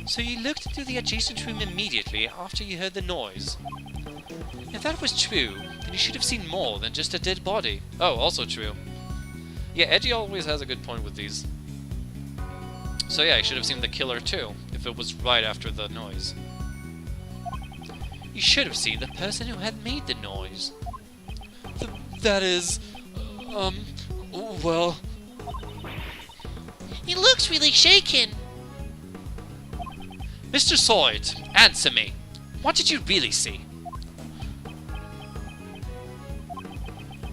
So you looked into the adjacent room immediately after you heard the noise. If that was true, then you should have seen more than just a dead body. Oh, also true. Yeah, Edgy always has a good point with these. So yeah, you should have seen the killer too, if it was right after the noise. You should have seen the person who had made the noise. That is... well... He looks really shaken. Mr. Soyd, answer me. What did you really see?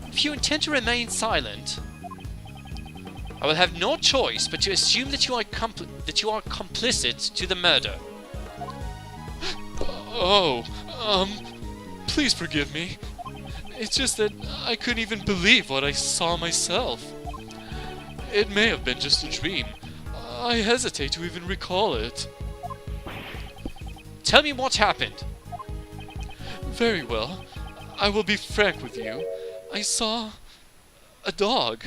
If you intend to remain silent, I will have no choice but to assume that you are complicit to the murder. Oh, please forgive me. It's just that I couldn't even believe what I saw myself. It may have been just a dream. I hesitate to even recall it. Tell me what happened. Very well. I will be frank with you. I saw a dog.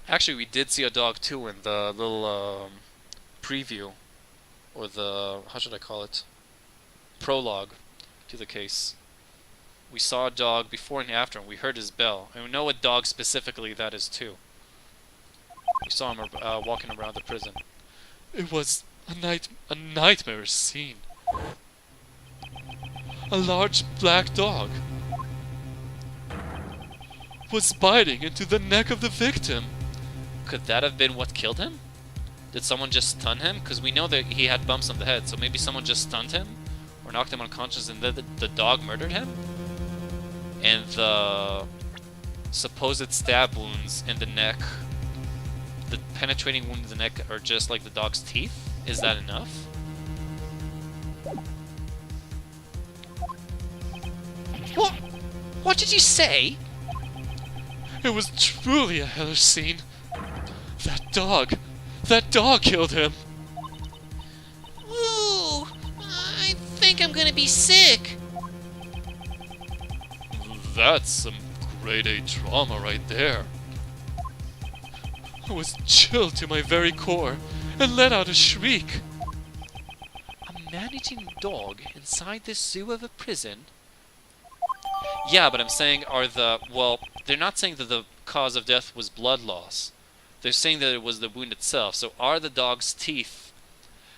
Actually, we did see a dog too in the little preview, or the, how should I call it, prologue to the case. We saw a dog before and after, and we heard his bell. And we know what dog specifically that is too. We saw him walking around the prison. It was a nightmare scene. A large black dog was biting into the neck of the victim. Could that have been what killed him? Did someone just stun him? Because we know that he had bumps on the head, so maybe someone just stunned him or knocked him unconscious, and then the dog murdered him. And the supposed stab wounds in the neck, the penetrating wound in the neck, are just like the dog's teeth. Is that enough? What? What did you say? It was truly a hellish scene. That dog killed him. Ooh, I think I'm gonna be sick. That's some grade A trauma right there. I was chilled to my very core and let out a shriek. A man-eating dog inside the zoo of a prison? Yeah, but I'm saying they're not saying that the cause of death was blood loss. They're saying that it was the wound itself. So are the dog's teeth,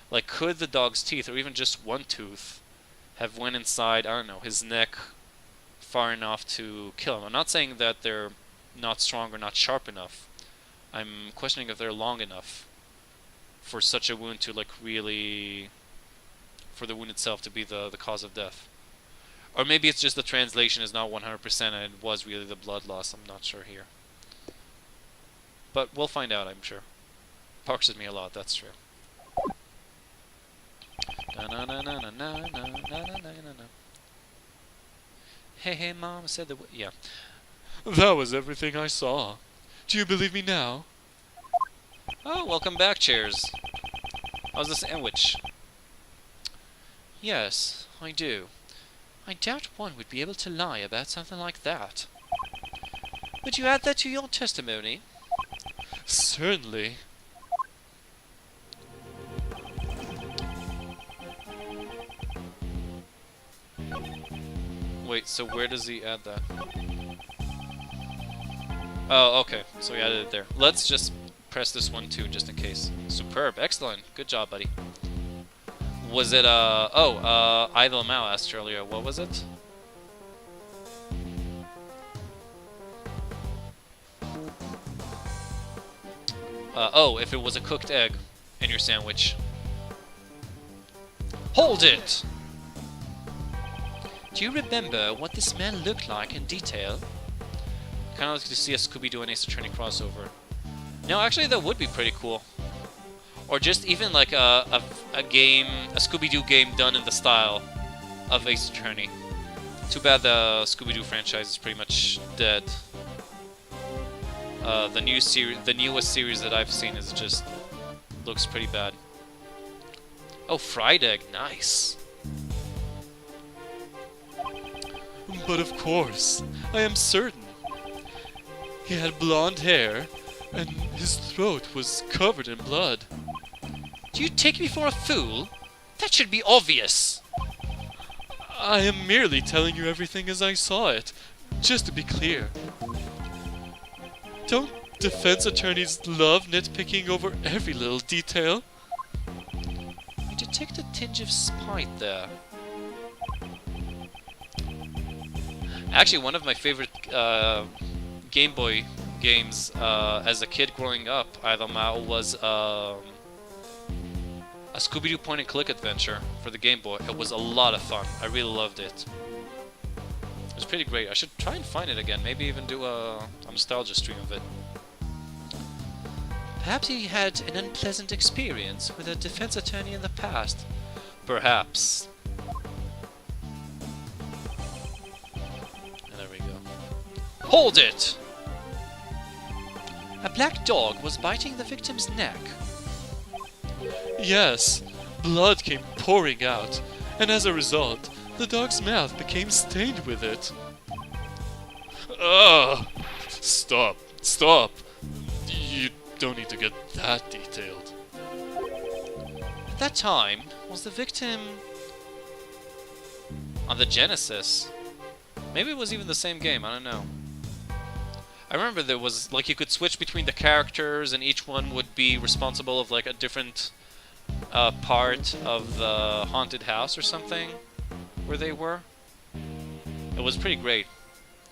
like, could the dog's teeth, or even just one tooth, have went inside, I don't know, his neck far enough to kill him? I'm not saying that they're not strong or not sharp enough. I'm questioning if they're long enough for such a wound to, like, really, for the wound itself to be the cause of death. Or maybe it's just the translation is not 100% and it was really the blood loss. I'm not sure here. But we'll find out, I'm sure. Parks with me a lot, that's true. Hey, hey, Mom said that... Yeah. That was everything I saw. Do you believe me now? Oh, welcome back, chairs. How's the sandwich? Yes, I do. I doubt one would be able to lie about something like that. Would you add that to your testimony? Certainly. Wait, so where does he add that? Oh, okay. So he added it there. Let's just press this one too, just in case. Superb. Excellent. Good job, buddy. Was it, Idle Mao asked earlier, what was it? If it was a cooked egg in your sandwich. Hold it! Do you remember what this man looked like in detail? Kind of like to see a Scooby-Doo and Ace Attorney crossover. No, actually that would be pretty cool. Or just even like a Scooby-Doo game done in the style of Ace Attorney. Too bad the Scooby-Doo franchise is pretty much dead. The newest series that I've seen is just looks pretty bad. Oh, fried egg, nice. But of course, I am certain. He had blonde hair, and his throat was covered in blood. Do you take me for a fool? That should be obvious. I am merely telling you everything as I saw it, just to be clear. Don't defense attorneys love nitpicking over every little detail? I detect a tinge of spite there. Actually, one of my favorite Game Boy games as a kid growing up, Idle Mao, was a Scooby-Doo point-and-click adventure for the Game Boy. It was a lot of fun. I really loved it. It was pretty great. I should try and find it again. Maybe even do a nostalgia stream of it. Perhaps he had an unpleasant experience with a defense attorney in the past. Perhaps. And there we go. Hold it! A black dog was biting the victim's neck. Yes, blood came pouring out, and as a result, the dog's mouth became stained with it. Ah! Stop! Stop! You don't need to get that detailed. At that time, was the victim on the Genesis? Maybe it was even the same game, I don't know. I remember there was, like, you could switch between the characters and each one would be responsible of, like, a different part of the haunted house or something where they were. It was pretty great.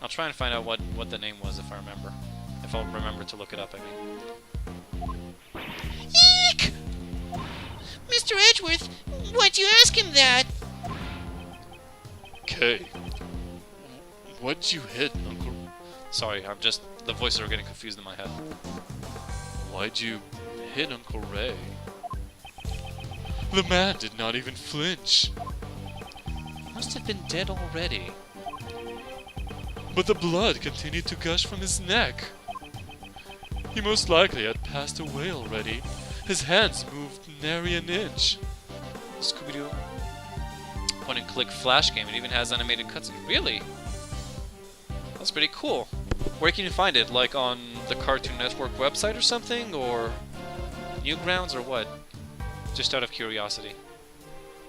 I'll try and find out what the name was if I remember. If I'll remember to look it up, I mean. Eek! Mr. Edgeworth, why'd you ask him that? Kay, what'd you hit, Uncle? Sorry, I'm just... the voices are getting confused in my head. Why'd you hit Uncle Ray? The man did not even flinch. Must have been dead already. But the blood continued to gush from his neck. He most likely had passed away already. His hands moved nary an inch. Scooby-Doo point-and-click flash game. It even has animated cutscenes. Really? That's pretty cool. Where can you find it? Like on the Cartoon Network website or something? Or Newgrounds or what? Just out of curiosity.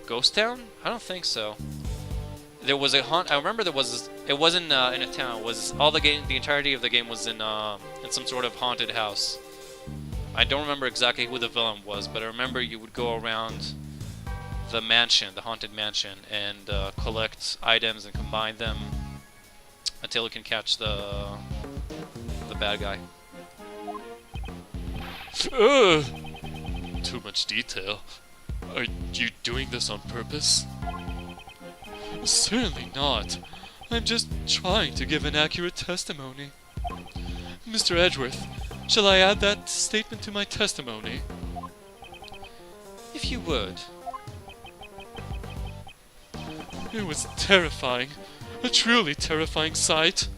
Ghost Town? I don't think so. There was a haunt. I remember there was. It wasn't in a town. It was all the game. The entirety of the game was in some sort of haunted house. I don't remember exactly who the villain was, but I remember you would go around the mansion, the haunted mansion, and collect items and combine them until you can catch the bad guy. Too much detail. Are you doing this on purpose? Certainly not. I'm just trying to give an accurate testimony. Mr. Edgeworth, shall I add that statement to my testimony? If you would. It was terrifying. A truly terrifying sight.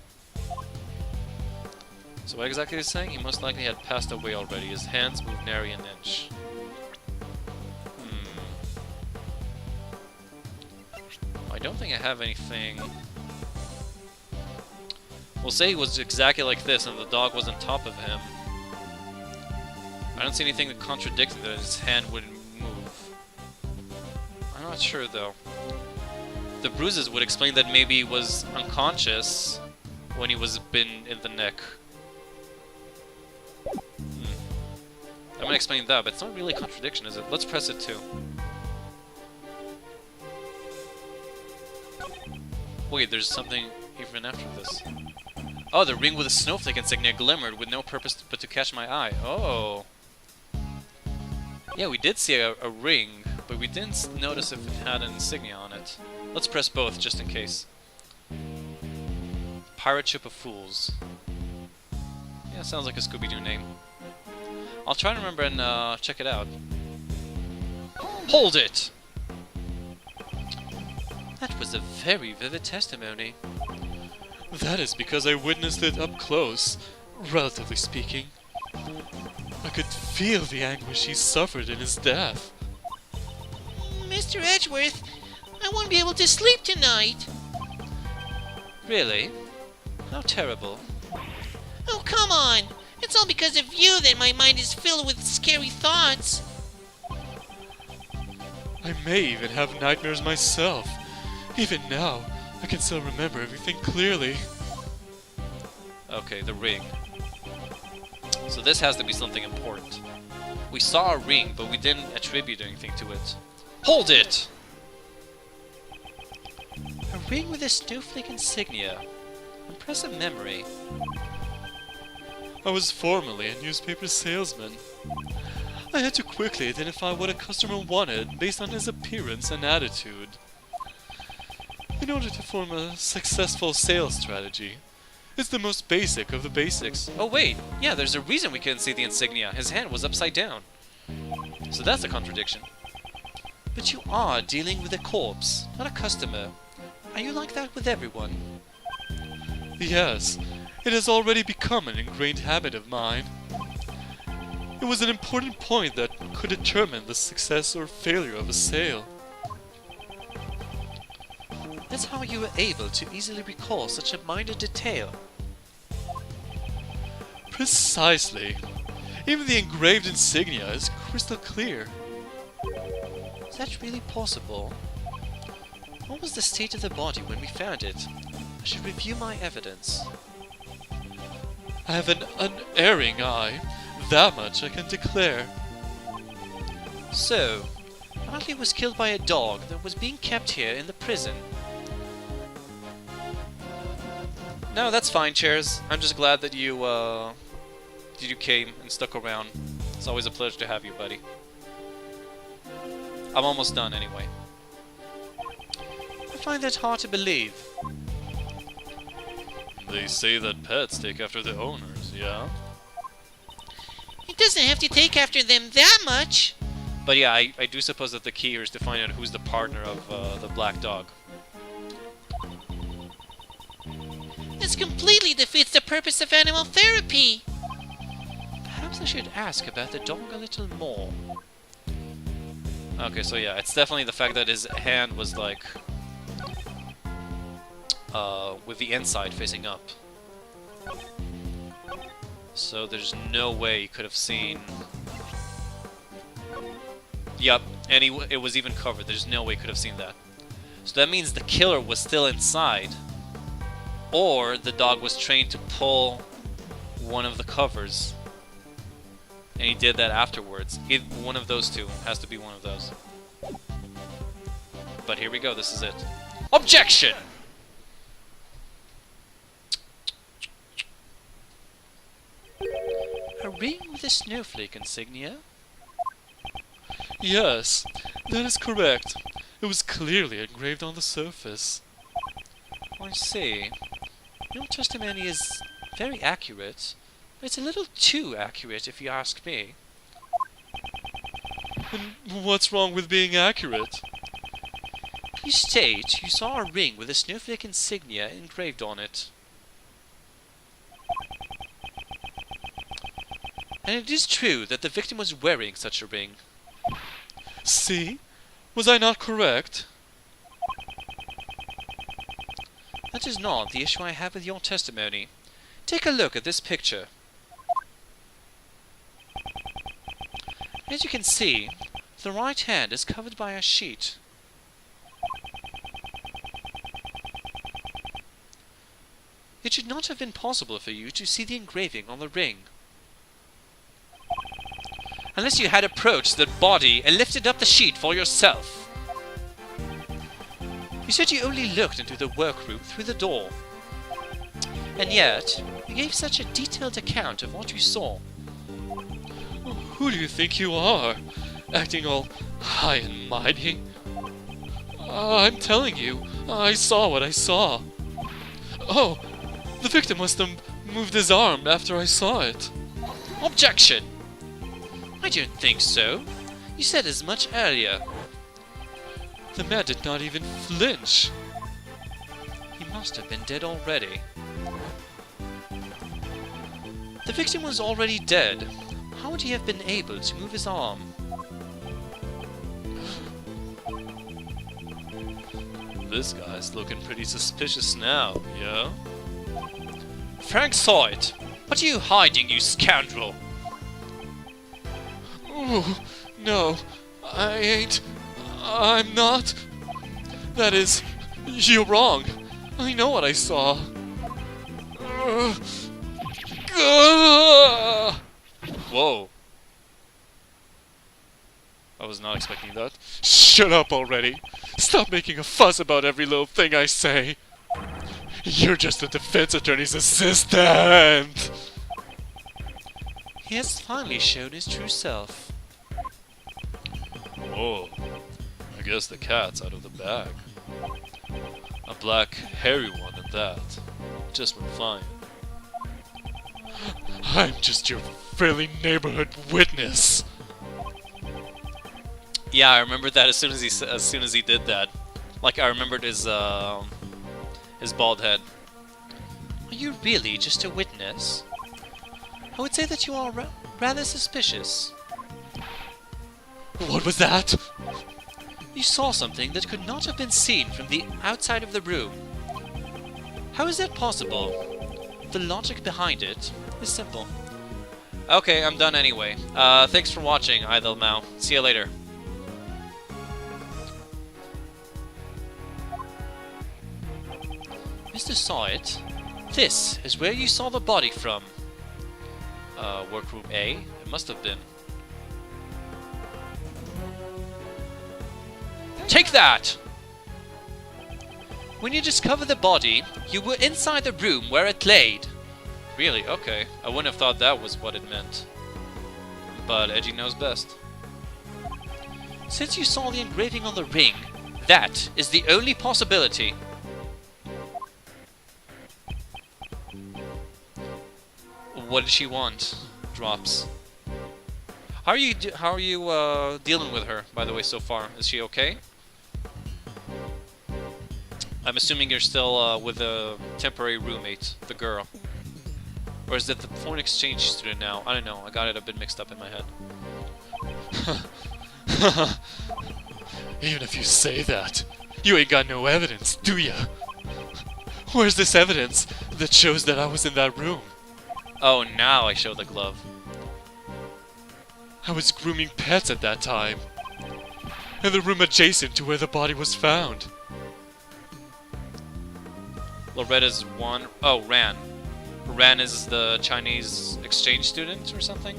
So what exactly is he saying? He most likely had passed away already. His hands moved nary an inch. I don't think I have anything. We'll say he was exactly like this and the dog was on top of him. I don't see anything that contradicts that his hand wouldn't move. I'm not sure though. The bruises would explain that maybe he was unconscious when he was bitten in the neck. I'm gonna explain that, but it's not really a contradiction, is it? Let's press it too. Wait, there's something even after this. Oh, the ring with a snowflake insignia glimmered with no purpose but to catch my eye. Oh. Yeah, we did see a ring, but we didn't notice if it had an insignia on it. Let's press both, just in case. Pirate Ship of Fools. Yeah, sounds like a Scooby-Doo name. I'll try to remember and check it out. Hold it! That was a very vivid testimony. That is because I witnessed it up close, relatively speaking. I could feel the anguish he suffered in his death. Mr. Edgeworth, I won't be able to sleep tonight. Really? How terrible. Oh, come on. It's all because of you that my mind is filled with scary thoughts. I may even have nightmares myself. Even now, I can still remember everything clearly. Okay, the ring. So this has to be something important. We saw a ring, but we didn't attribute anything to it. Hold it! A ring with a snowflake insignia. Impressive memory. I was formerly a newspaper salesman. I had to quickly identify what a customer wanted based on his appearance and attitude. In order to form a successful sales strategy, it's the most basic of the basics. Oh wait, yeah, there's a reason we couldn't see the insignia. His hand was upside down. So that's a contradiction. But you are dealing with a corpse, not a customer. Are you like that with everyone? Yes, it has already become an ingrained habit of mine. It was an important point that could determine the success or failure of a sale. That's how you were able to easily recall such a minor detail. Precisely. Even the engraved insignia is crystal clear. Is that really possible? What was the state of the body when we found it? I should review my evidence. I have an unerring eye. That much I can declare. So, Hartley was killed by a dog that was being kept here in the prison. No, that's fine, Chairs. I'm just glad that you came and stuck around. It's always a pleasure to have you, buddy. I'm almost done anyway. I find that hard to believe. They say that pets take after their owners, yeah? It doesn't have to take after them that much. But yeah, I do suppose that the key here is to find out who's the partner of the black dog. This completely defeats the purpose of animal therapy. Perhaps I should ask about the dog a little more. Okay, so yeah, it's definitely the fact that his hand was like with the inside facing up. So there's no way he could have seen. Yep, and it was even covered. There's no way he could have seen that. So that means the killer was still inside, or the dog was trained to pull one of the covers, and he did that afterwards. One of those two has to be one of those. But here we go. This is it. Objection! A ring with a snowflake insignia? Yes, that is correct. It was clearly engraved on the surface. I see. Your testimony is very accurate. It's a little too accurate, if you ask me. And what's wrong with being accurate? You state you saw a ring with a snowflake insignia engraved on it. And it is true that the victim was wearing such a ring. See? Was I not correct? That is not the issue I have with your testimony. Take a look at this picture. As you can see, the right hand is covered by a sheet. It should not have been possible for you to see the engraving on the ring. Unless you had approached the body and lifted up the sheet for yourself. You said you only looked into the workroom through the door. And yet, you gave such a detailed account of what you saw. Who do you think you are? Acting all high and mighty? I'm telling you, I saw what I saw. Oh, the victim must have moved his arm after I saw it. Objection! I don't think so. You said as much earlier. The man did not even flinch. He must have been dead already. The victim was already dead. How would he have been able to move his arm? This guy's looking pretty suspicious now, yeah? Frank saw it. What are you hiding, you scoundrel? Ooh, no, I ain't. I'm not. That is, you're wrong. I know what I saw. Whoa. I was not expecting that. Shut up already. Stop making a fuss about every little thing I say. You're just a defense attorney's assistant. He has finally shown his true self. Oh, I guess the cat's out of the bag. A black, hairy one at that. Just went fine. I'm just your friendly neighborhood witness. Yeah, I remember that as soon as he did that. Like I remembered his bald head. Are you really just a witness? I would say that you are rather suspicious. What was that? You saw something that could not have been seen from the outside of the room. How is that possible? The logic behind it is simple. Okay, I'm done anyway. Thanks for watching, Idle Mao. See you later. Mr. Saw It, this is where you saw the body from. Workroom A? It must have been. Take that! When you discovered the body, you were inside the room where it laid. Really? Okay. I wouldn't have thought that was what it meant. But Edgy knows best. Since you saw the engraving on the ring, that is the only possibility. What did she want? Drops. How are you dealing with her, by the way, so far? Is she okay? I'm assuming you're still with a temporary roommate, the girl. Or is it the foreign exchange student now? I don't know. I got it a bit mixed up in my head. Even if you say that, you ain't got no evidence, do ya? Where's this evidence that shows that I was in that room? Oh, now I show the glove. I was grooming pets at that time. In the room adjacent to where the body was found. Loretta's one. Oh, Ran. Ran is the Chinese exchange student or something?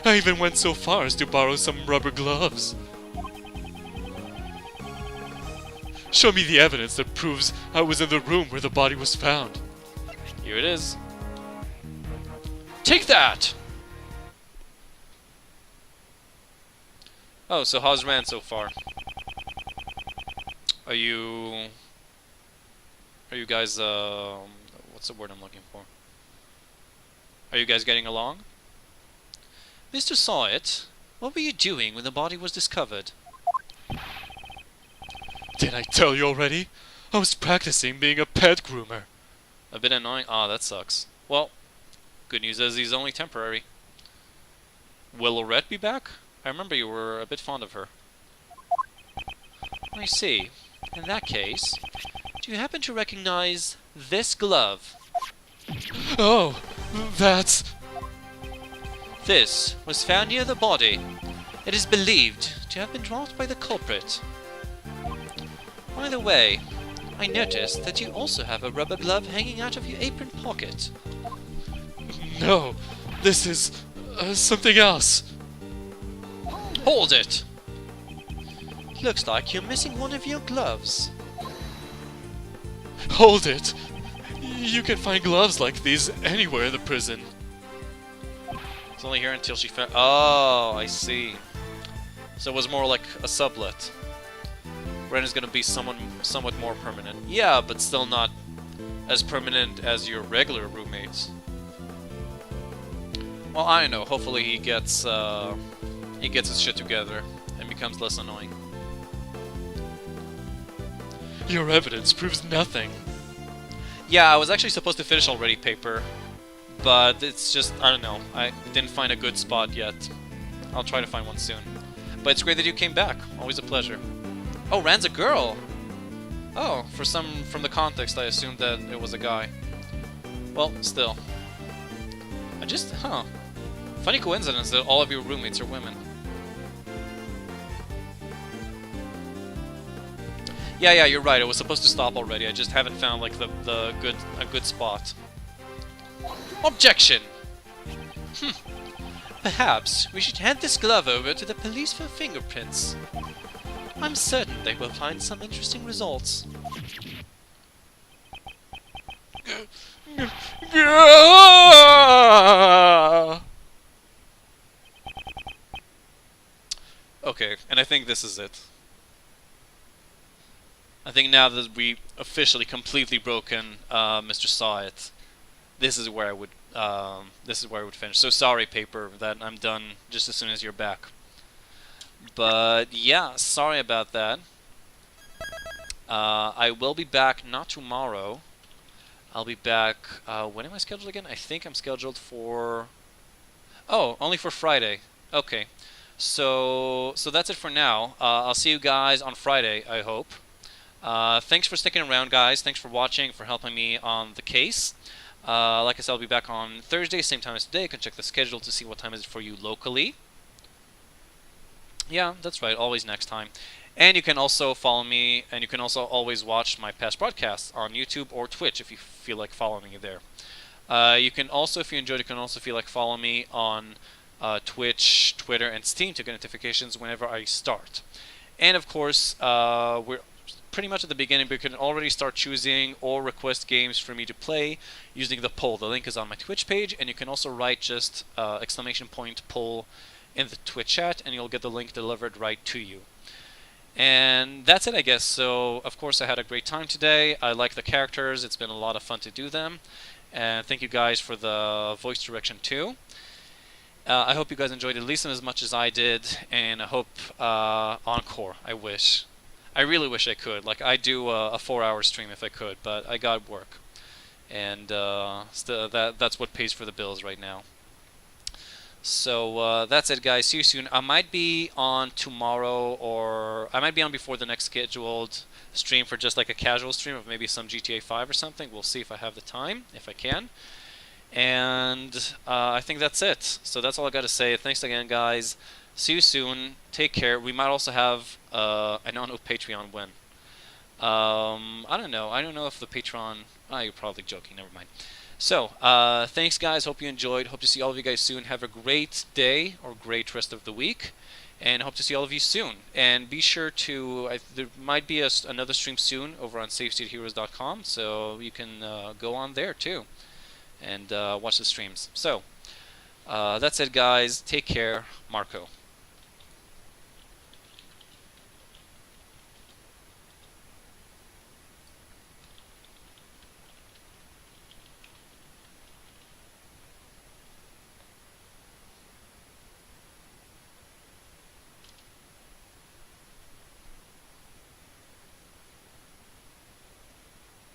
I even went so far as to borrow some rubber gloves. Show me the evidence that proves I was in the room where the body was found. Here it is. Take that! Oh, so how's Ran so far? Are you guys, what's the word I'm looking for? Are you guys getting along? Mr. Sawit, what were you doing when the body was discovered? Did I tell you already? I was practicing being a pet groomer. A bit annoying. Ah, that sucks. Well, good news is he's only temporary. Will Lorette be back? I remember you were a bit fond of her. I see. In that case, do you happen to recognize this glove? Oh, that's... This was found near the body. It is believed to have been dropped by the culprit. By the way, I noticed that you also have a rubber glove hanging out of your apron pocket. No, this is... something else. Hold it! Looks like you're missing one of your gloves. Hold it! You can find gloves like these anywhere in the prison. It's only here until she found... Oh, I see. So it was more like a sublet. Ren is going to be somewhat more permanent. Yeah, but still not as permanent as your regular roommates. Well, I don't know. Hopefully he gets his shit together and becomes less annoying. Your evidence proves nothing. Yeah, I was actually supposed to finish already paper, but it's just, I don't know. I didn't find a good spot yet. I'll try to find one soon. But it's great that you came back. Always a pleasure. Oh, Ran's a girl! Oh, from the context, I assumed that it was a guy. Well, still. Funny coincidence that all of your roommates are women. Yeah, you're right. It was supposed to stop already. I just haven't found like a good spot. Objection. Perhaps we should hand this glove over to the police for fingerprints. I'm certain they will find some interesting results. Okay, and I think this is it. I think now that we officially completely broken Mr. Sawit, this is where I would finish. So sorry, paper, that I'm done just as soon as you're back. But yeah, sorry about that. I will be back not tomorrow. I'll be back. When am I scheduled again? I think I'm scheduled for. Oh, only for Friday. Okay. So that's it for now. I'll see you guys on Friday, I hope. Thanks for sticking around, guys. Thanks for watching, for helping me on the case. Like I said, I'll be back on Thursday, same time as today. You can check the schedule to see what time is it for you locally. Yeah, that's right. Always next time. And you can also follow me, and you can also always watch my past broadcasts on YouTube or Twitch if you feel like following me there. You can also, if you enjoyed, you can also feel like follow me on Twitch, Twitter, and Steam to get notifications whenever I start. And of course, we're pretty much at the beginning, but you can already start choosing or request games for me to play using the poll. The link is on my Twitch page, and you can also write just !poll in the Twitch chat, and you'll get the link delivered right to you. And that's it, I guess. So, of course, I had a great time today. I like the characters. It's been a lot of fun to do them. And thank you guys for the voice direction, too. I hope you guys enjoyed at least as much as I did. And I hope Encore, I wish. I really wish I could. Like, I'd do a 4-hour stream if I could, but I got work. And that's what pays for the bills right now. So that's it, guys. See you soon. I might be on tomorrow, or I might be on before the next scheduled stream for just like a casual stream of maybe some GTA 5 or something. We'll see if I have the time, if I can. And I think that's it. So that's all I got to say. Thanks again, guys. See you soon. Take care. We might also have I don't know Patreon when. I don't know. I don't know if the Patreon. You're probably joking. Never mind. So, thanks, guys. Hope you enjoyed. Hope to see all of you guys soon. Have a great day or great rest of the week. And hope to see all of you soon. And be sure to... there might be another stream soon over on SafeStateHeroes.com. So you can go on there, too. And watch the streams. So, that's it, guys. Take care. Marco.